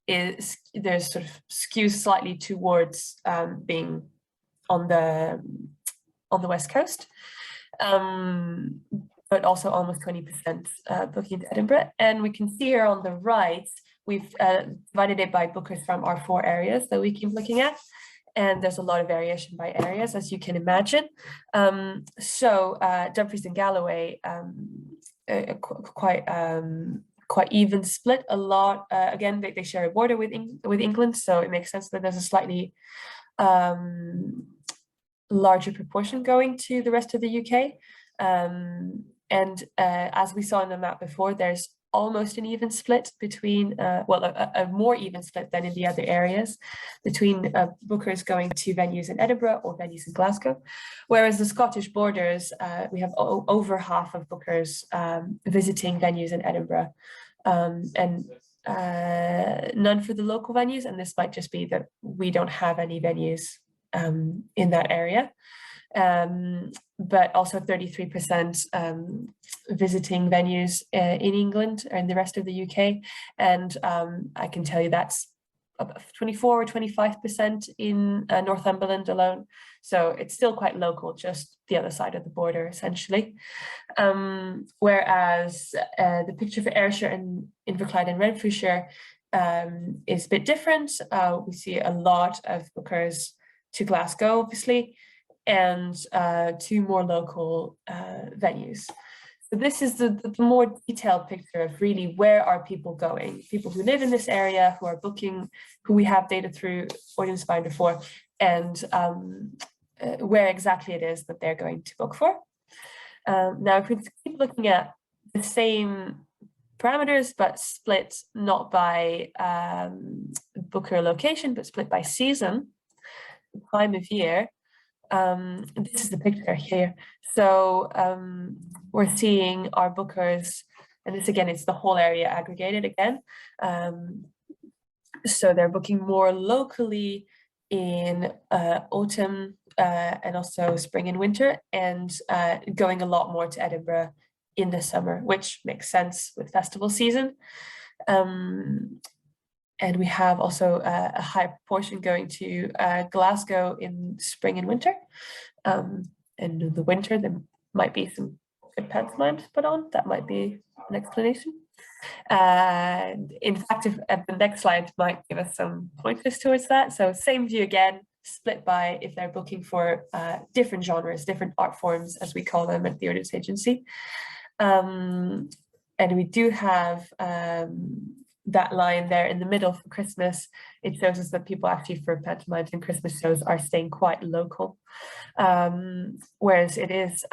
there's sort of skews slightly towards being on the West Coast, but also almost 20% booking to Edinburgh. And we can see here on the right, we've divided it by bookers from our 4 areas that we keep looking at. And there's a lot of variation by areas, as you can imagine. So Dumfries and Galloway, quite even split. A lot, again, they share a border with England, so it makes sense that there's a slightly larger proportion going to the rest of the UK. And as we saw in the map before, there's almost an even split between, a more even split than in the other areas, between bookers going to venues in Edinburgh or venues in Glasgow. Whereas the Scottish Borders, we have over half of bookers visiting venues in Edinburgh, and none for the local venues. And this might just be that we don't have any venues in that area. But also 33% visiting venues in England and the rest of the UK. And I can tell you that's about 24 or 25% in Northumberland alone. So it's still quite local, just the other side of the border, essentially. Whereas the picture for Ayrshire and Inverclyde and Renfrewshire is a bit different. We see a lot of bookers to Glasgow, obviously, and to more local venues. So this is the more detailed picture of really where are people going, people who live in this area, who are booking, who we have data through Audience Finder for, and where exactly it is that they're going to book for. Now, if we keep looking at the same parameters, but split not by booker location, but split by season, time of year, this is the picture here. So we're seeing our bookers, and this again, it's the whole area aggregated again. So they're booking more locally in autumn and also spring and winter, and going a lot more to Edinburgh in the summer, which makes sense with festival season. And we have also a high proportion going to Glasgow in spring and winter. And in the winter, there might be some good pantomime to put on. That might be an explanation. And in fact, if the next slide might give us some pointers towards that. So same view again, split by if they're booking for different genres, different art forms, as we call them at the Audience Agency. And we do have that line there in the middle for Christmas. It shows us that people actually for pantomimes and Christmas shows are staying quite local. Whereas it is,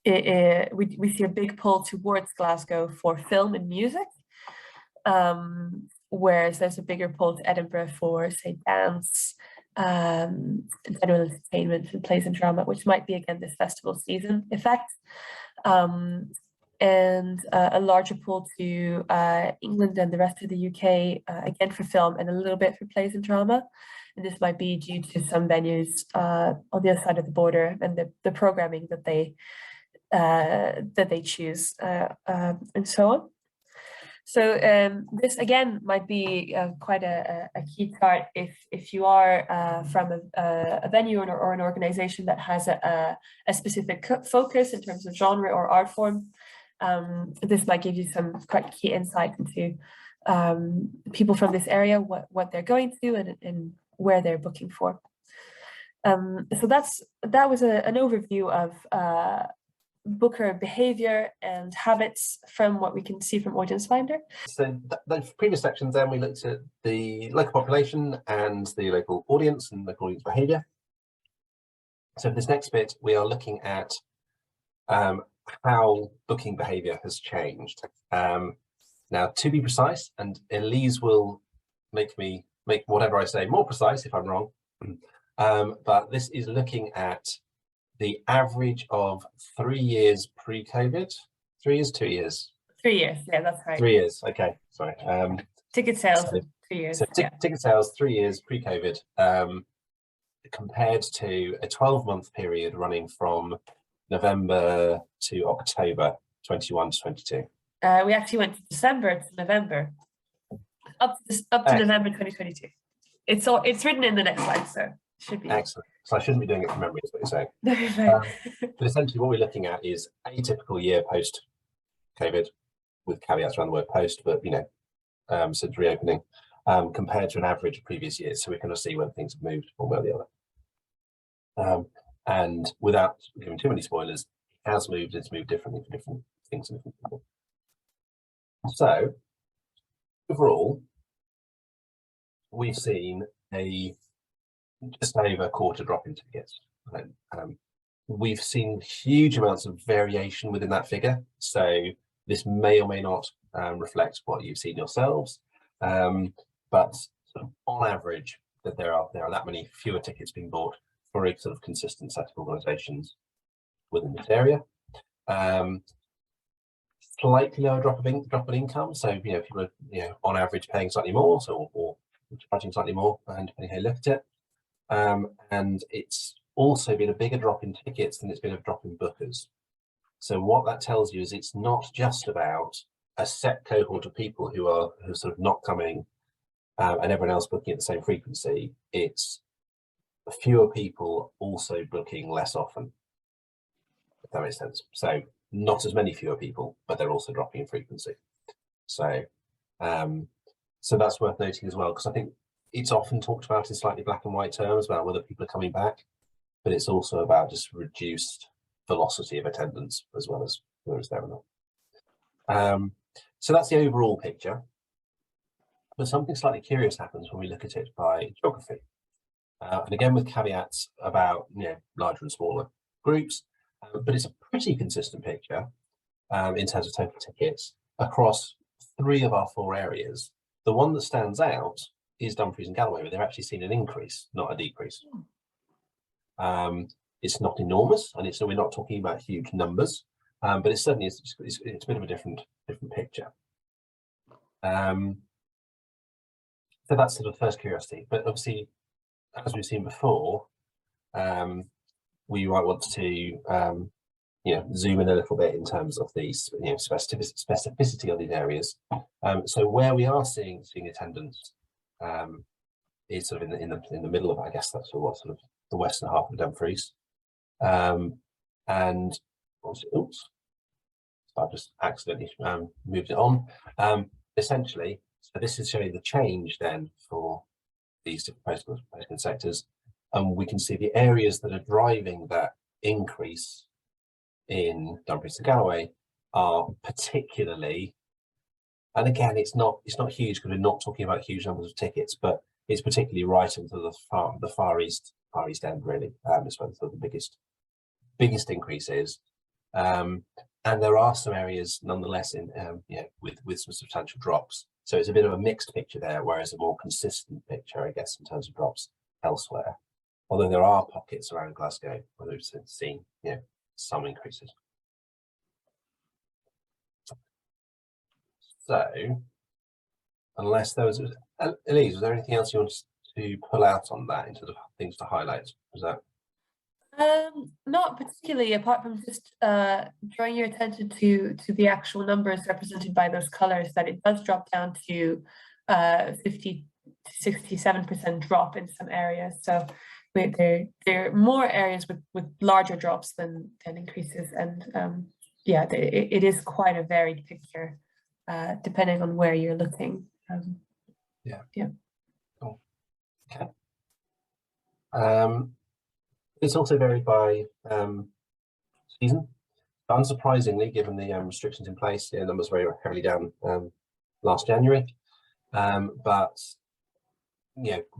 we see a big pull towards Glasgow for film and music, whereas there's a bigger pull to Edinburgh for, say, dance, general entertainment and plays and drama, which might be again this festival season effect. And a larger pull to England and the rest of the UK, again for film and a little bit for plays and drama. And this might be due to some venues on the other side of the border and the programming that they choose and so on. So this again might be quite a key chart if you are from a venue or an organization that has a specific focus in terms of genre or art form. This might give you some quite key insight into people from this area, what they're going to and where they're booking for. So that was an overview of booker behavior and habits from what we can see from Audience Finder. So the previous sections then we looked at the local population and the local audience and local audience behavior. So for this next bit, we are looking at how booking behavior has changed. Now, to be precise, and Elise will make whatever I say more precise if I'm wrong, but this is looking at the average of 3 years pre-COVID. 3 years, 2 years? 3 years, yeah, that's right. 3 years, okay, sorry. Ticket sales, 3 years. So ticket sales, 3 years pre-COVID, compared to a 12-month period running from November to October 21 to 22. We actually went to December to November, up to November 2022. It's written in the next slide, so it should be. Excellent. So I shouldn't be doing it from memory, is what you're saying. But essentially what we're looking at is a typical year post-COVID, with caveats around the word post, but since reopening, compared to an average of previous years. So we kind of see when things have moved one way or the other. And without giving too many spoilers, it has moved, it's moved differently for different things and different people. So overall, we've seen just over a quarter drop in tickets. We've seen huge amounts of variation within that figure. So this may or may not reflect what you've seen yourselves, but sort of on average, that there are that many fewer tickets being bought for a sort of consistent set of organisations within this area. Slightly lower drop in income. So people are on average paying slightly more, or charging slightly more, and depending how you look at it. And it's also been a bigger drop in tickets than it's been a drop in bookers. So what that tells you is it's not just about a set cohort of people who are sort of not coming, and everyone else booking at the same frequency. It's fewer people also booking less often, if that makes sense. So not as many fewer people, but they're also dropping in frequency. So so that's worth noting as well, because I think it's often talked about in slightly black and white terms about whether people are coming back, but it's also about just reduced velocity of attendance as well as whether it's there or not. So that's the overall picture. But something slightly curious happens when we look at it by geography. And again, with caveats about larger and smaller groups, but it's a pretty consistent picture in terms of total tickets across 3 of our 4 areas. The one that stands out is Dumfries and Galloway, where they've actually seen an increase, not a decrease. It's not enormous, and so we're not talking about huge numbers, but it certainly is. It's a bit of a different picture. So that's sort of the first curiosity. But obviously, as we've seen before, we might want to zoom in a little bit in terms of the specificity of these areas. So where we are seeing attendance is sort of in the middle of, I guess that's sort of the western half of Dumfries, and oops, I've just accidentally moved it on. Essentially, so this is showing the change then for these different postcode sectors, and we can see the areas that are driving that increase in Dumfries and Galloway are particularly, and again, it's not huge because we're not talking about huge numbers of tickets, but it's particularly right into the far east end, really. Is where the biggest increase is, and there are some areas nonetheless in with some substantial drops. So it's a bit of a mixed picture there, whereas a more consistent picture, I guess, in terms of drops elsewhere. Although there are pockets around Glasgow where we've seen some increases. So, unless there was, Elise, was there anything else you wanted to pull out on that into the things to highlight? Was that? Not particularly, apart from just drawing your attention to the actual numbers represented by those colors, that it does drop down to 50 to 67% drop in some areas. So there are more areas with larger drops than increases, and it is quite a varied picture depending on where you're looking. Yeah. Cool. Okay. It's also varied by season. Unsurprisingly, given the restrictions in place, numbers very heavily down last January. But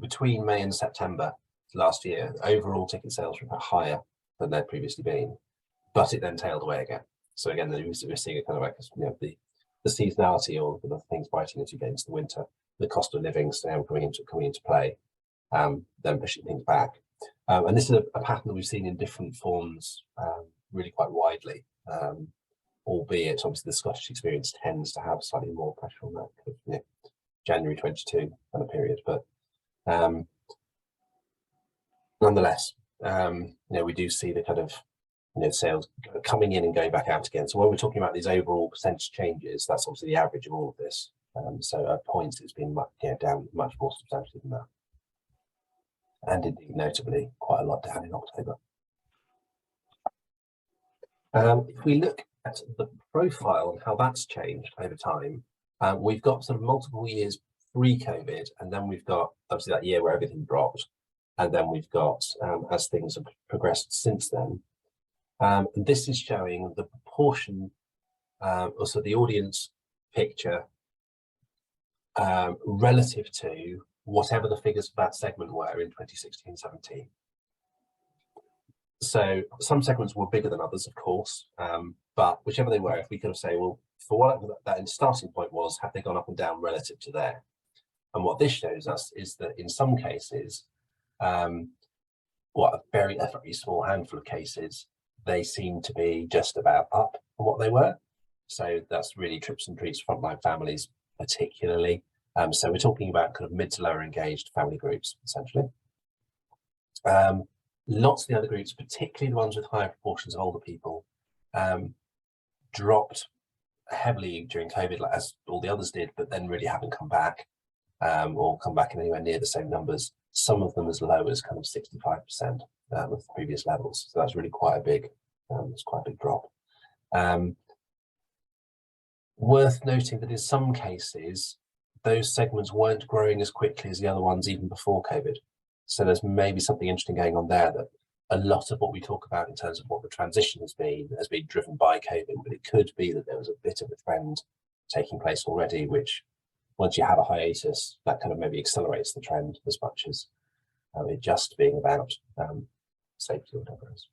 between May and September last year, overall ticket sales were higher than they'd previously been, but it then tailed away again. So again, we're seeing a kind of like the seasonality or the things biting as you get into the winter, the cost of living coming into play, then pushing things back. And this is a pattern that we've seen in different forms, really quite widely, albeit obviously the Scottish experience tends to have slightly more pressure on that kind of, January 22 kind of period. But nonetheless, we do see the kind of sales coming in and going back out again. So when we're talking about these overall percentage changes, that's obviously the average of all of this. So at points it's been down much more substantially than that. And indeed, notably, quite a lot down in October. If we look at the profile and how that's changed over time, we've got sort of multiple years pre-COVID, and then we've got obviously that year where everything dropped, and then we've got as things have progressed since then. And this is showing the proportion, also the audience picture relative to whatever the figures for that segment were in 2016-17. So some segments were bigger than others, of course, but whichever they were, if we could say, well, for whatever that starting point was, have they gone up and down relative to there? And what this shows us is that in some cases, a very small handful of cases, they seem to be just about up from what they were. So that's really trips and treats, frontline families particularly. So we're talking about kind of mid to lower engaged family groups, essentially. Lots of the other groups, particularly the ones with higher proportions of older people, dropped heavily during COVID, like as all the others did, but then really haven't come back or come back in anywhere near the same numbers. Some of them as low as kind of 65% of the previous levels. So that's really quite a big, it's quite a big drop. Worth noting that in some cases, those segments weren't growing as quickly as the other ones even before COVID. So there's maybe something interesting going on there, that a lot of what we talk about in terms of what the transition has been driven by COVID, but it could be that there was a bit of a trend taking place already, which once you have a hiatus, that kind of maybe accelerates the trend as much as it just being about safety or whatever it is.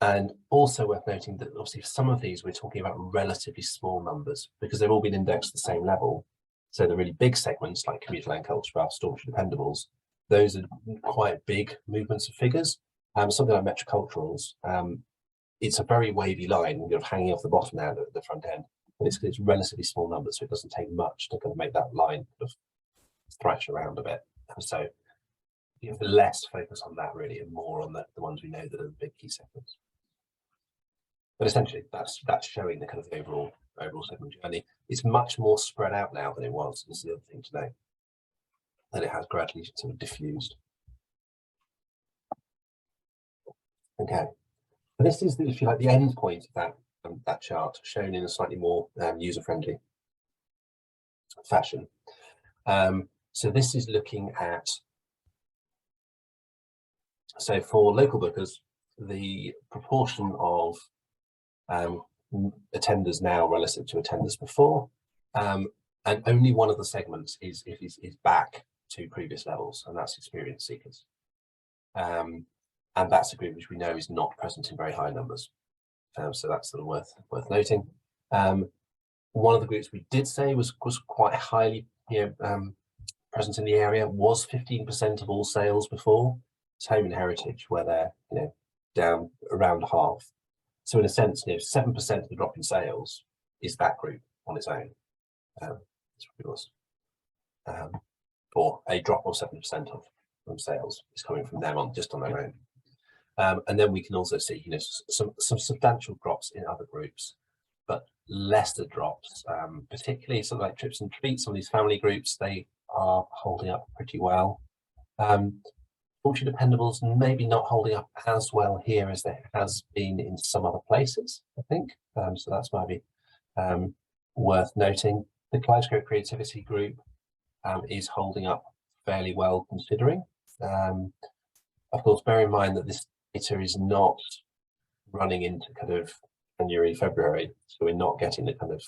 And also worth noting that obviously some of these we're talking about relatively small numbers because they've all been indexed at the same level. So the really big segments like commuter land culture, staunch dependables, those are quite big movements of figures. Something like metroculturals, it's a very wavy line, hanging off the bottom now at the front end, but it's relatively small numbers, so it doesn't take much to kind of make that line kind of thrash around a bit. And so you have less focus on that really, and more on the ones we know that are the big key segments. But essentially, that's showing the kind of overall segment journey. It's much more spread out now than it was. This is the other thing to know, that it has gradually sort of diffused. Okay, and this is, if you like, the end point of that chart, shown in a slightly more user-friendly fashion. So this is looking at, so for local bookers, the proportion of attenders now relative to attenders before, and only one of the segments is back to previous levels, and that's experience seekers. And that's a group which we know is not present in very high numbers. So that's sort of worth noting. One of the groups we did say was quite highly present in the area was 15% of all sales before. It's home and heritage, where they're down around half. So in a sense, 7% of the drop in sales is that group on its own. That's what it was. Or a drop of 7% from sales is coming from them just on their own. And then we can also see, some substantial drops in other groups, but lesser drops, particularly something like trips and treats. Some of these family groups, they are holding up pretty well. Fortune dependables maybe not holding up as well here as there has been in some other places, I think. So that's maybe worth noting. The Kaleidoscope Creativity group is holding up fairly well considering. Of course, bear in mind that this data is not running into kind of January, February, so we're not getting the kind of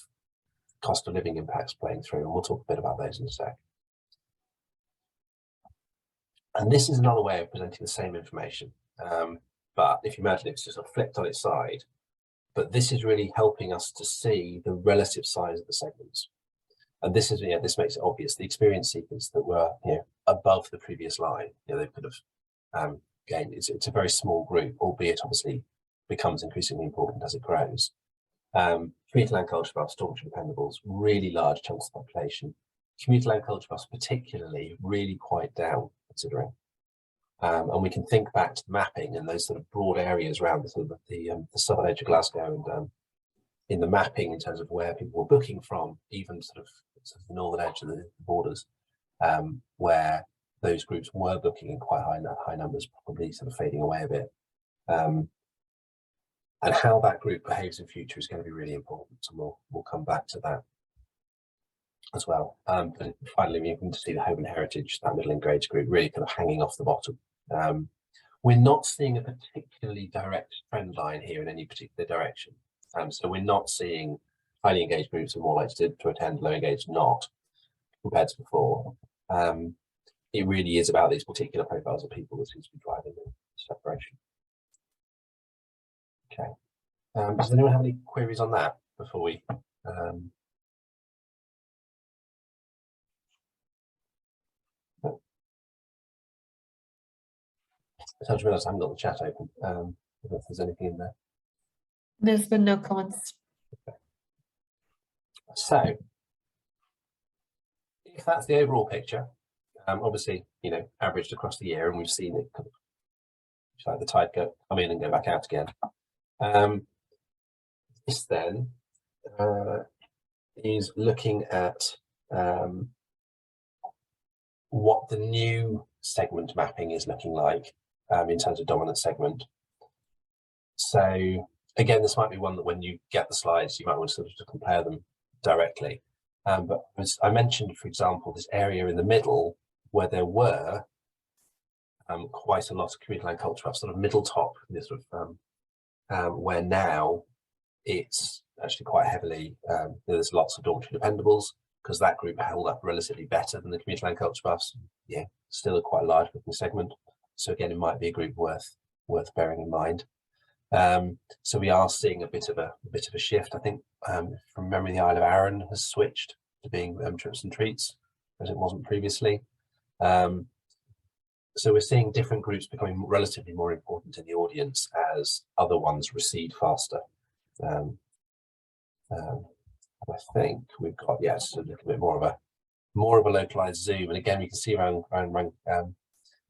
cost of living impacts playing through, and we'll talk a bit about those in a sec. And this is another way of presenting the same information, but if you imagine it's just sort of flipped on its side, but this is really helping us to see the relative size of the segments. And this is, this makes it obvious. The experience seekers that were, above the previous line, they could have gained. It's a very small group, albeit obviously becomes increasingly important as it grows. Commuter land culture bus, staunch dependables, really large chunks of the population. Commuter land culture bus particularly really quite down, considering. And we can think back to the mapping and those sort of broad areas around the southern edge of Glasgow, and in the mapping in terms of where people were booking from, even sort of the northern edge of the borders, where those groups were booking in quite high numbers, probably sort of fading away a bit. And how that group behaves in future is going to be really important, so we'll come back to that as well. But finally, we can see the home and heritage, that middle engaged group, really kind of hanging off the bottom. We're not seeing a particularly direct trend line here in any particular direction. So we're not seeing highly engaged groups are more likely to attend, low engaged not, compared to before. It really is about these particular profiles of people that seems to be driving the separation. Okay. Does anyone have any queries on that before we? I just realised I haven't got the chat open. I don't know if there's anything in there. There's been no comments. Okay. So, if that's the overall picture, obviously, averaged across the year, and we've seen it kind of like the tide come in and go back out again. this then is looking at what the new segment mapping is looking like in terms of dominant segment. So again, this might be one that when you get the slides, you might want to sort of to compare them directly. But as I mentioned, for example, this area in the middle where there were quite a lot of community land culture, sort of middle top, this sort of where now it's actually quite heavily, there's lots of dormitory dependables, because that group held up relatively better than the community land culture buffs. Yeah, still a quite large looking segment. So again, it might be a group worth bearing in mind. So we are seeing a bit of a shift. I think from memory, the Isle of Arran has switched to being trips and treats, as it wasn't previously. So we're seeing different groups becoming relatively more important in the audience as other ones recede faster. I think we've got, yes, a little bit more of a localized zoom, and again we can see around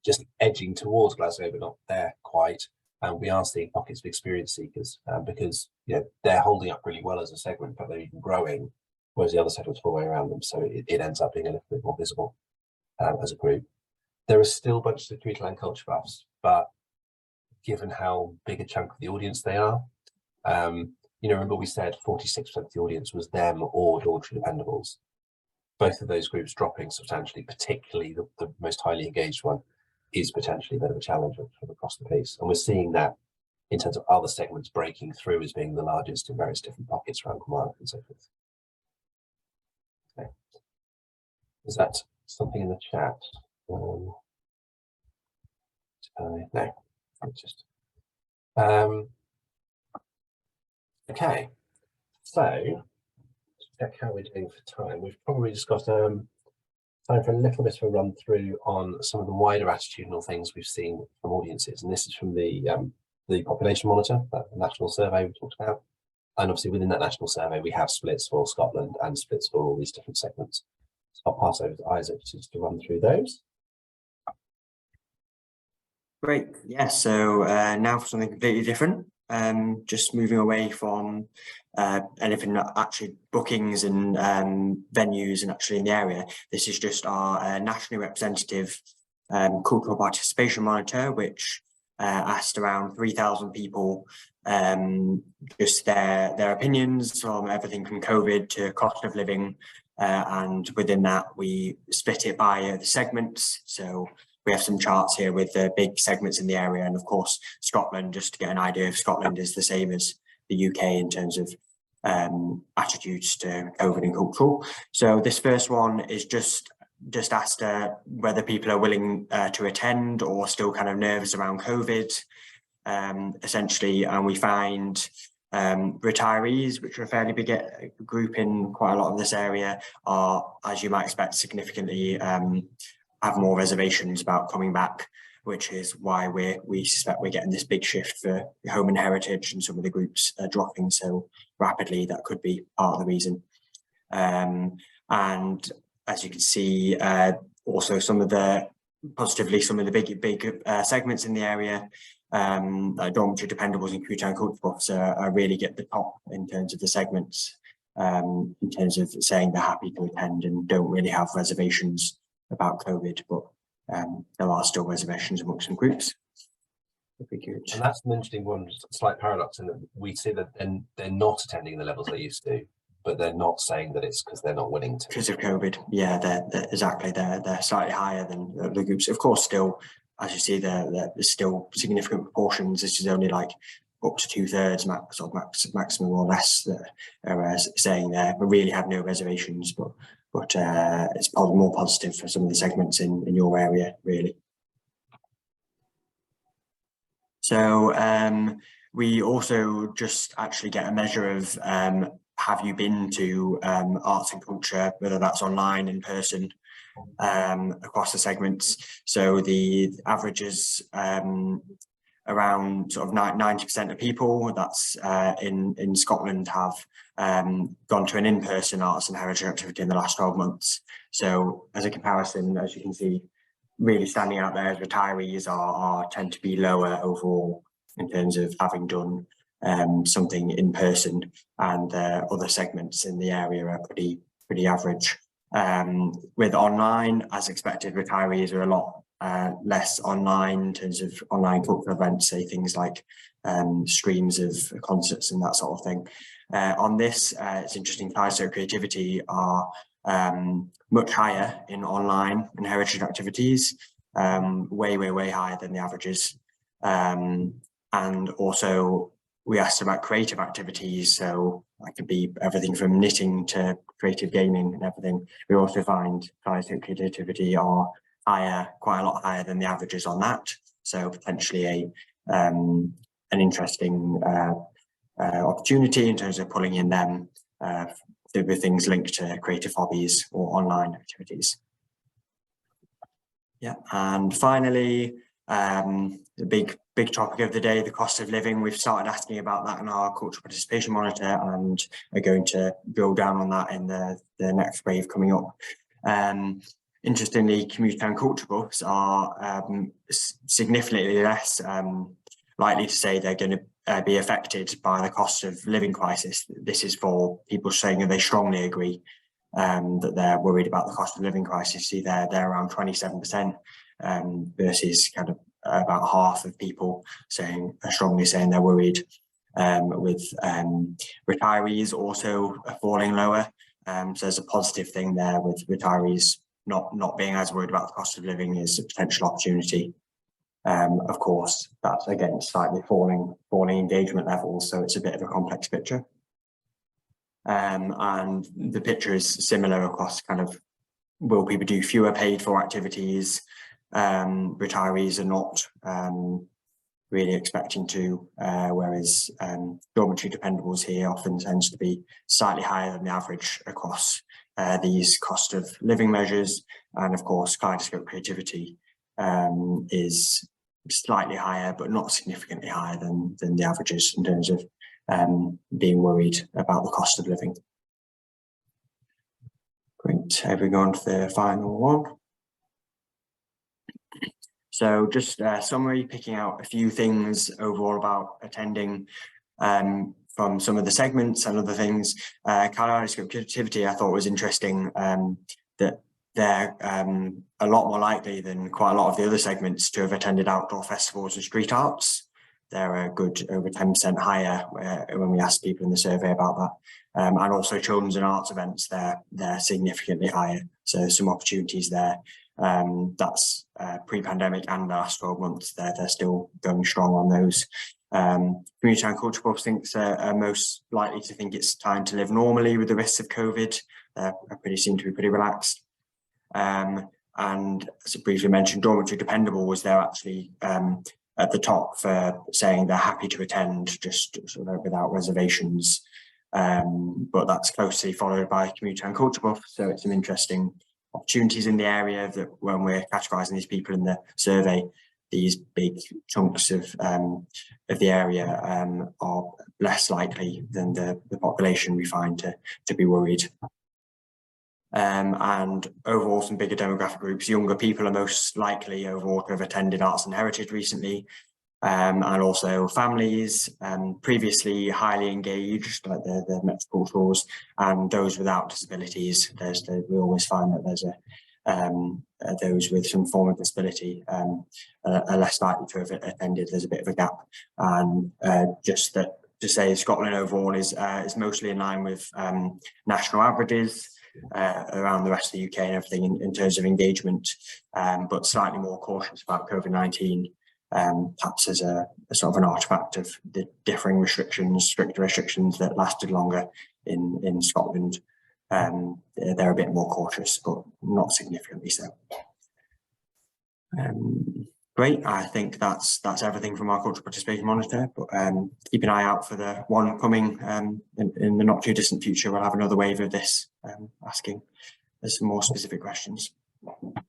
just edging towards Glasgow, but not there quite. And we are seeing pockets of experience seekers because they're holding up really well as a segment, but they're even growing, whereas the other segments fall away around them. So it ends up being a little bit more visible as a group. There are still bunches of community land culture buffs, but given how big a chunk of the audience they are, remember we said 46% of the audience was them or dormitory dependables. Both of those groups dropping substantially, particularly the most highly engaged one is potentially a bit of a challenge across the piece. And we're seeing that in terms of other segments breaking through as being the largest in various different pockets around Kilmarnock and so forth. Okay. Is that something in the chat? No, just okay. So check how we're doing for time. We've probably just got time for a little bit of a run through on some of the wider attitudinal things we've seen from audiences, and this is from the population monitor, that national survey we talked about. And obviously within that national survey, we have splits for Scotland and splits for all these different segments. So I'll pass over to Isaac just to run through those. Great. Yeah, so now for something completely different. Just moving away from anything actually bookings and venues and actually in the area. This is just our nationally representative cultural participation monitor, which asked around 3,000 people just their opinions on everything from COVID to cost of living, and within that we split it by the segments. So we have some charts here with the big segments in the area, and of course Scotland, just to get an idea of Scotland, is the same as the UK in terms of attitudes to COVID and cultural. So this first one is just asked whether people are willing to attend or still kind of nervous around COVID, essentially. And we find retirees, which are a fairly big group in quite a lot of this area, are, as you might expect, significantly have more reservations about coming back, which is why we suspect we're getting this big shift for home and heritage, and some of the groups dropping so rapidly. That could be part of the reason. And as you can see, also some of the big segments in the area, like dormitory dependables and community and culture buffs are really get the top in terms of the segments, in terms of saying they're happy to attend and don't really have reservations about COVID, but there are still reservations amongst some groups. And that's an interesting one, slight paradox in that we see that they're not attending the levels they used to, but they're not saying that it's because they're not willing to. Because of COVID, yeah, they're exactly, they're slightly higher than the groups. Of course, still, as you see, there's still significant proportions. This is only like up to 2/3 maximum or less that are saying they really have no reservations, but it's probably more positive for some of the segments in your area, really. So we also just actually get a measure of have you been to arts and culture, whether that's online, in person, across the segments. So the averages around sort of 90% of people that's in Scotland have gone to an in-person arts and heritage activity in the last 12 months. So as a comparison, as you can see, really standing out there as retirees tend to be lower overall in terms of having done something in person, and the other segments in the area are pretty average. With online, as expected, retirees are a lot less online in terms of online cultural events, say things like streams of concerts and that sort of thing. On this, it's interesting, ties to creativity are much higher in online and heritage activities, way higher than the averages. And also we asked about creative activities, so that could be everything from knitting to creative gaming and everything. We also find ties to creativity are higher, quite a lot higher than the averages on that. So potentially an interesting opportunity in terms of pulling in them with things linked to creative hobbies or online activities. Yeah, and finally, the big topic of the day, the cost of living. We've started asking about that in our cultural participation monitor, and are going to drill down on that in the next wave coming up. Interestingly, commuter and culture books are significantly less likely to say they're going to be affected by the cost of living crisis. This is for people saying that they strongly agree that they're worried about the cost of living crisis. See, they're around 27% versus kind of about half of people strongly saying they're worried. With retirees also falling lower. So there's a positive thing there with retirees not being as worried about the cost of living is a potential opportunity. Of course, that's again slightly falling engagement levels, so it's a bit of a complex picture. And the picture is similar across kind of, will people do fewer paid for activities? Retirees are not really expecting to, whereas dormitory dependables here often tends to be slightly higher than the average across these cost of living measures. And of course, kaleidoscope creativity is slightly higher, but not significantly higher than the averages in terms of being worried about the cost of living. Great, we go on to the final one. So just a summary, picking out a few things overall about attending from some of the segments and other things. Kaleidoscope creativity, I thought was interesting, that they're a lot more likely than quite a lot of the other segments to have attended outdoor festivals and street arts. They're a good over 10% higher when we asked people in the survey about that. And also children's and arts events, they're significantly higher. So some opportunities there. That's pre-pandemic and the last 12 months, they're still going strong on those. Community and culture clubs thinks are most likely to think it's time to live normally with the risks of COVID. Seem to be pretty relaxed. And as I briefly mentioned, dormitory dependable was there actually at the top for saying they're happy to attend just sort of without reservations. But that's closely followed by community and culture buff. So it's some interesting opportunities in the area that when we're categorising these people in the survey, these big chunks of the area are less likely than the population we find to be worried. And overall, some bigger demographic groups, younger people are most likely overall to have attended arts and heritage recently, and also families, previously highly engaged, like the metroculturals, and those without disabilities. We always find that there's those with some form of disability are less likely to have attended. There's a bit of a gap, and just that to say Scotland overall is mostly in line with national averages. Around the rest of the UK and everything in terms of engagement, but slightly more cautious about COVID-19, perhaps as a sort of an artifact of the differing restrictions, stricter restrictions that lasted longer in Scotland. They're a bit more cautious, but not significantly so. Great, I think that's everything from our cultural participation monitor, but keep an eye out for the one coming in the not too distant future. We'll have another wave of this asking us some more specific questions.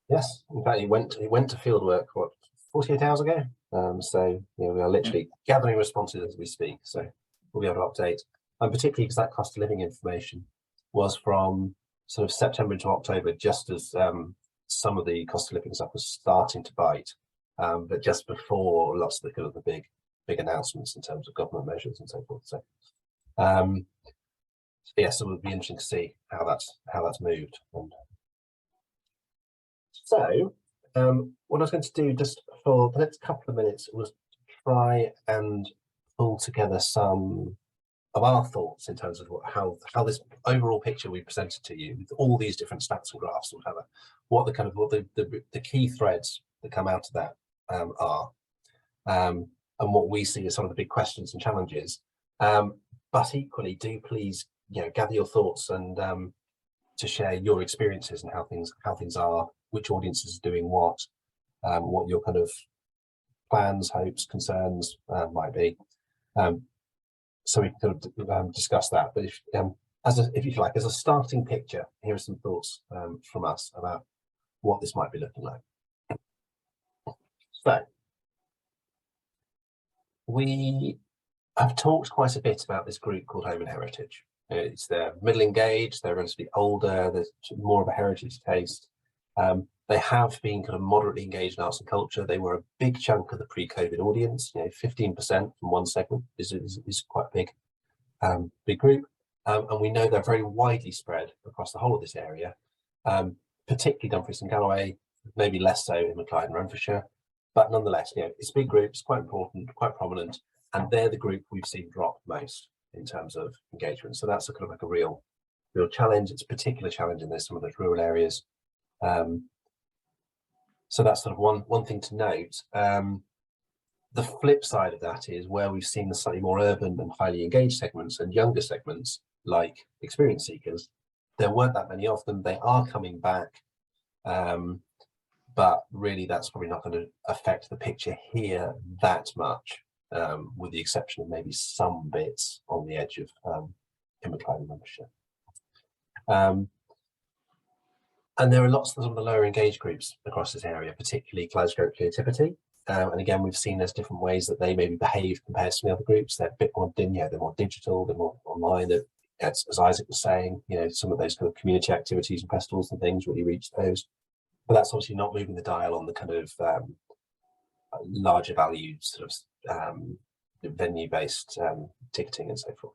Yes, in fact, he went to fieldwork, what, 48 hours ago? So we are literally gathering responses as we speak, so we'll be able to update. And particularly because that cost of living information was from sort of September to October, just as some of the cost of living stuff was starting to bite. But just before lots of the big big announcements in terms of government measures and so forth. So yes, it would be interesting to see how that's moved. And so what I was going to do just for the next couple of minutes was try and pull together some of our thoughts in terms of how this overall picture we presented to you with all these different stats and graphs or whatever, what the key threads that come out of that are, and what we see as some of the big questions and challenges. But equally, do please gather your thoughts and to share your experiences and how things are, which audiences are doing what your kind of plans, hopes, concerns might be. So we can kind of discuss that. But if you like, as a starting picture, here are some thoughts from us about what this might be looking like. So we have talked quite a bit about this group called Home and Heritage. They're middle engaged, they're relatively older, there's more of a heritage taste. They have been kind of moderately engaged in arts and culture. They were a big chunk of the pre-COVID audience. 15% from one segment is quite a big group. And we know they're very widely spread across the whole of this area, particularly Dumfries and Galloway, maybe less so in Clyde and Renfrewshire. But nonetheless, it's a big group, it's quite important, quite prominent, and they're the group we've seen drop most in terms of engagement. So that's a kind of like a real challenge. It's a particular challenge in some of those rural areas. So that's sort of one thing to note. The flip side of that is where we've seen the slightly more urban and highly engaged segments and younger segments like experience seekers. There weren't that many of them. They are coming back, but really that's probably not going to affect the picture here that much, with the exception of maybe some bits on the edge of Clyde membership. And there are lots of some of the lower engaged groups across this area, particularly kaleidoscope creativity. And again, we've seen there's different ways that they maybe behave compared to the other groups. They're a bit more, they're more digital, they're more online. As Isaac was saying, some of those kind of community activities and festivals and things really reach those. But that's obviously not moving the dial on the kind of larger value sort of venue-based ticketing and so forth.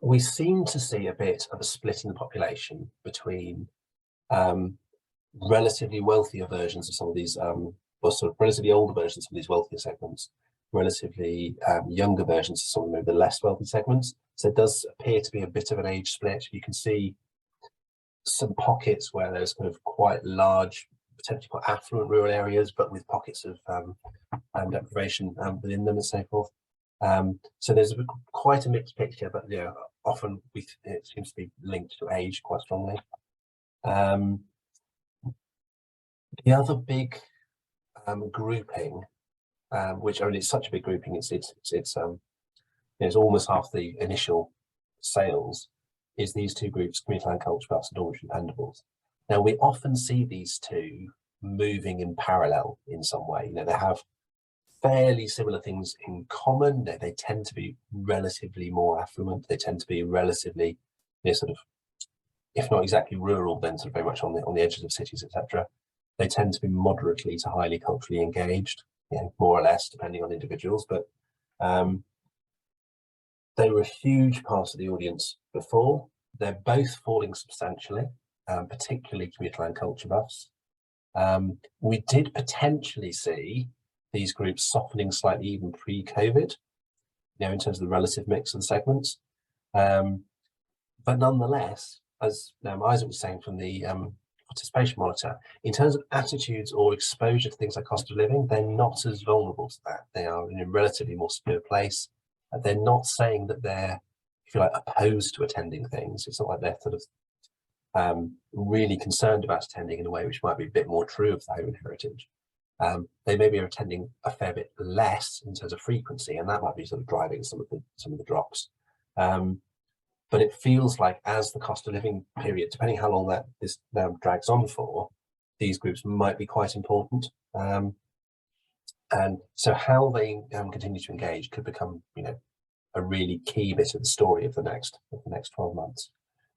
We seem to see a bit of a split in the population between relatively wealthier versions of some of these, or sort of relatively older versions of these wealthier segments, relatively younger versions of some of the less wealthy segments. So it does appear to be a bit of an age split. You can see some pockets where there's kind of quite large, potentially quite affluent rural areas, but with pockets of deprivation within them and so forth. So there's quite a mixed picture, but often it seems to be linked to age quite strongly. The other big grouping, which only it's such a big grouping, it's almost half the initial sales, is these two groups, community land culture buffs and dormitory pendables. Now we often see these two moving in parallel in some way. They have fairly similar things in common. They tend to be relatively more affluent. They tend to be relatively, sort of, if not exactly rural, then sort of very much on the edges of cities, etc. They tend to be moderately to highly culturally engaged, more or less, depending on individuals. But they were a huge part of the audience before. They're both falling substantially, particularly community land culture buffs. We did potentially see these groups softening slightly even pre-COVID, in terms of the relative mix of the segments. But nonetheless, as Isaac was saying from the participation monitor, in terms of attitudes or exposure to things like cost of living, they're not as vulnerable to that. They are in a relatively more secure place. They're not saying that they're, if you like, opposed to attending things. It's not like they're sort of really concerned about attending in a way which might be a bit more true of the home and heritage. They maybe are attending a fair bit less in terms of frequency, and that might be sort of driving some of the drops. But it feels like as the cost of living period, depending how long this drags on for, these groups might be quite important. And so how they continue to engage could become, a really key bit of the story of the next 12 months,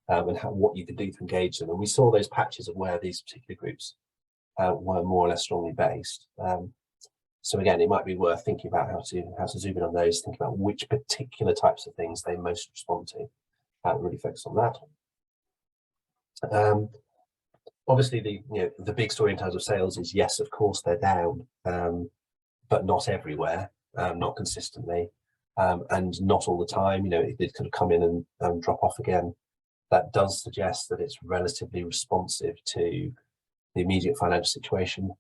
and what you can do to engage them. And we saw those patches of where these particular groups were more or less strongly based. So again, it might be worth thinking about how to zoom in on those, think about which particular types of things they most respond to, really focus on that. Obviously, the big story in terms of sales is, yes, of course they're down, but not everywhere, not consistently, and not all the time. It could come in and drop off again. That does suggest that it's relatively responsive to the immediate financial situation.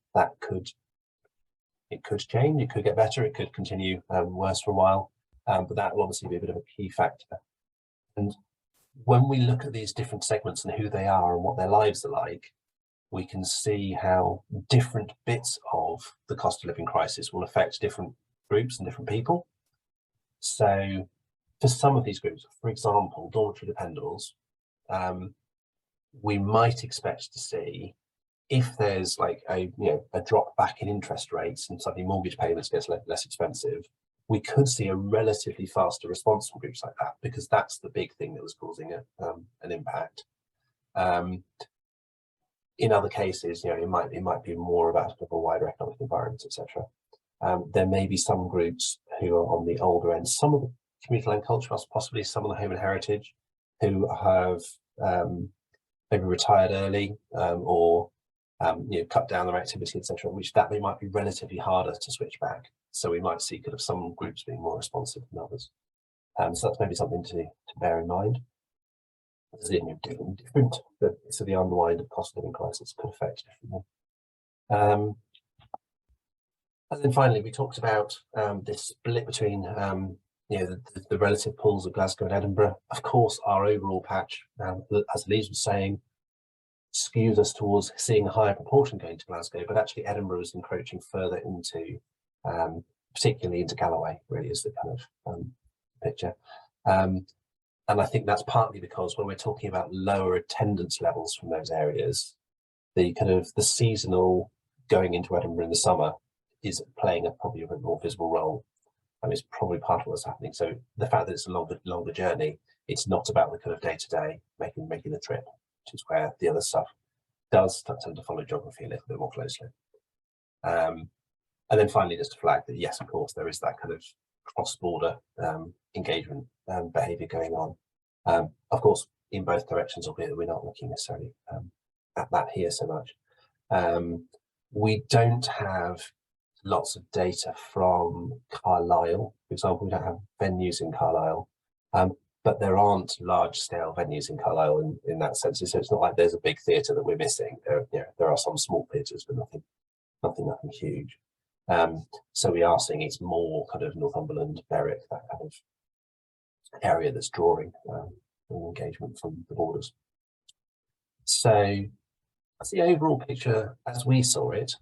It could change, it could get better, it could continue worse for a while, but that will obviously be a bit of a key factor. And when we look at these different segments and who they are and what their lives are like, we can see how different bits of the cost of living crisis will affect different groups and different people. So for some of these groups, for example, dormitory dependents, we might expect to see, if there's like a drop back in interest rates and suddenly mortgage payments gets less expensive, we could see a relatively faster response from groups like that, because that's the big thing that was causing an impact. In other cases, it might be more about a wider economic environment, etc. There may be some groups who are on the older end, some of the community land culture, possibly some of the home and heritage, who have maybe retired early, or cut down their activity, etc., which that might be relatively harder to switch back. So we might see kind of some groups being more responsive than others. So that's maybe something to bear in mind. Different, so the unwind of cost of living crisis could affect differently. And then finally, we talked about this split between the relative pools of Glasgow and Edinburgh. Of course, our overall patch, as Elise was saying, skews us towards seeing a higher proportion going to Glasgow, but actually Edinburgh is encroaching further into, particularly into Galloway, really is the kind of picture. And I think that's partly because when we're talking about lower attendance levels from those areas, the seasonal going into Edinburgh in the summer is playing probably a bit more visible role. And it's probably part of what's happening. So the fact that it's a longer journey, it's not about the kind of day-to-day making the trip, which is where the other stuff does tend to follow geography a little bit more closely. And then finally, just to flag that, yes, of course, there is that kind of cross-border engagement behaviour going on. Of course, in both directions, albeit we're not looking necessarily at that here so much. We don't have lots of data from Carlisle, for example. We don't have venues in Carlisle, but there aren't large-scale venues in Carlisle in that sense. So it's not like there's a big theatre that we're missing. There are some small theatres, but nothing huge. So we are seeing it's more kind of Northumberland, Berwick, that kind of area that's drawing engagement from the borders. So that's the overall picture as we saw it.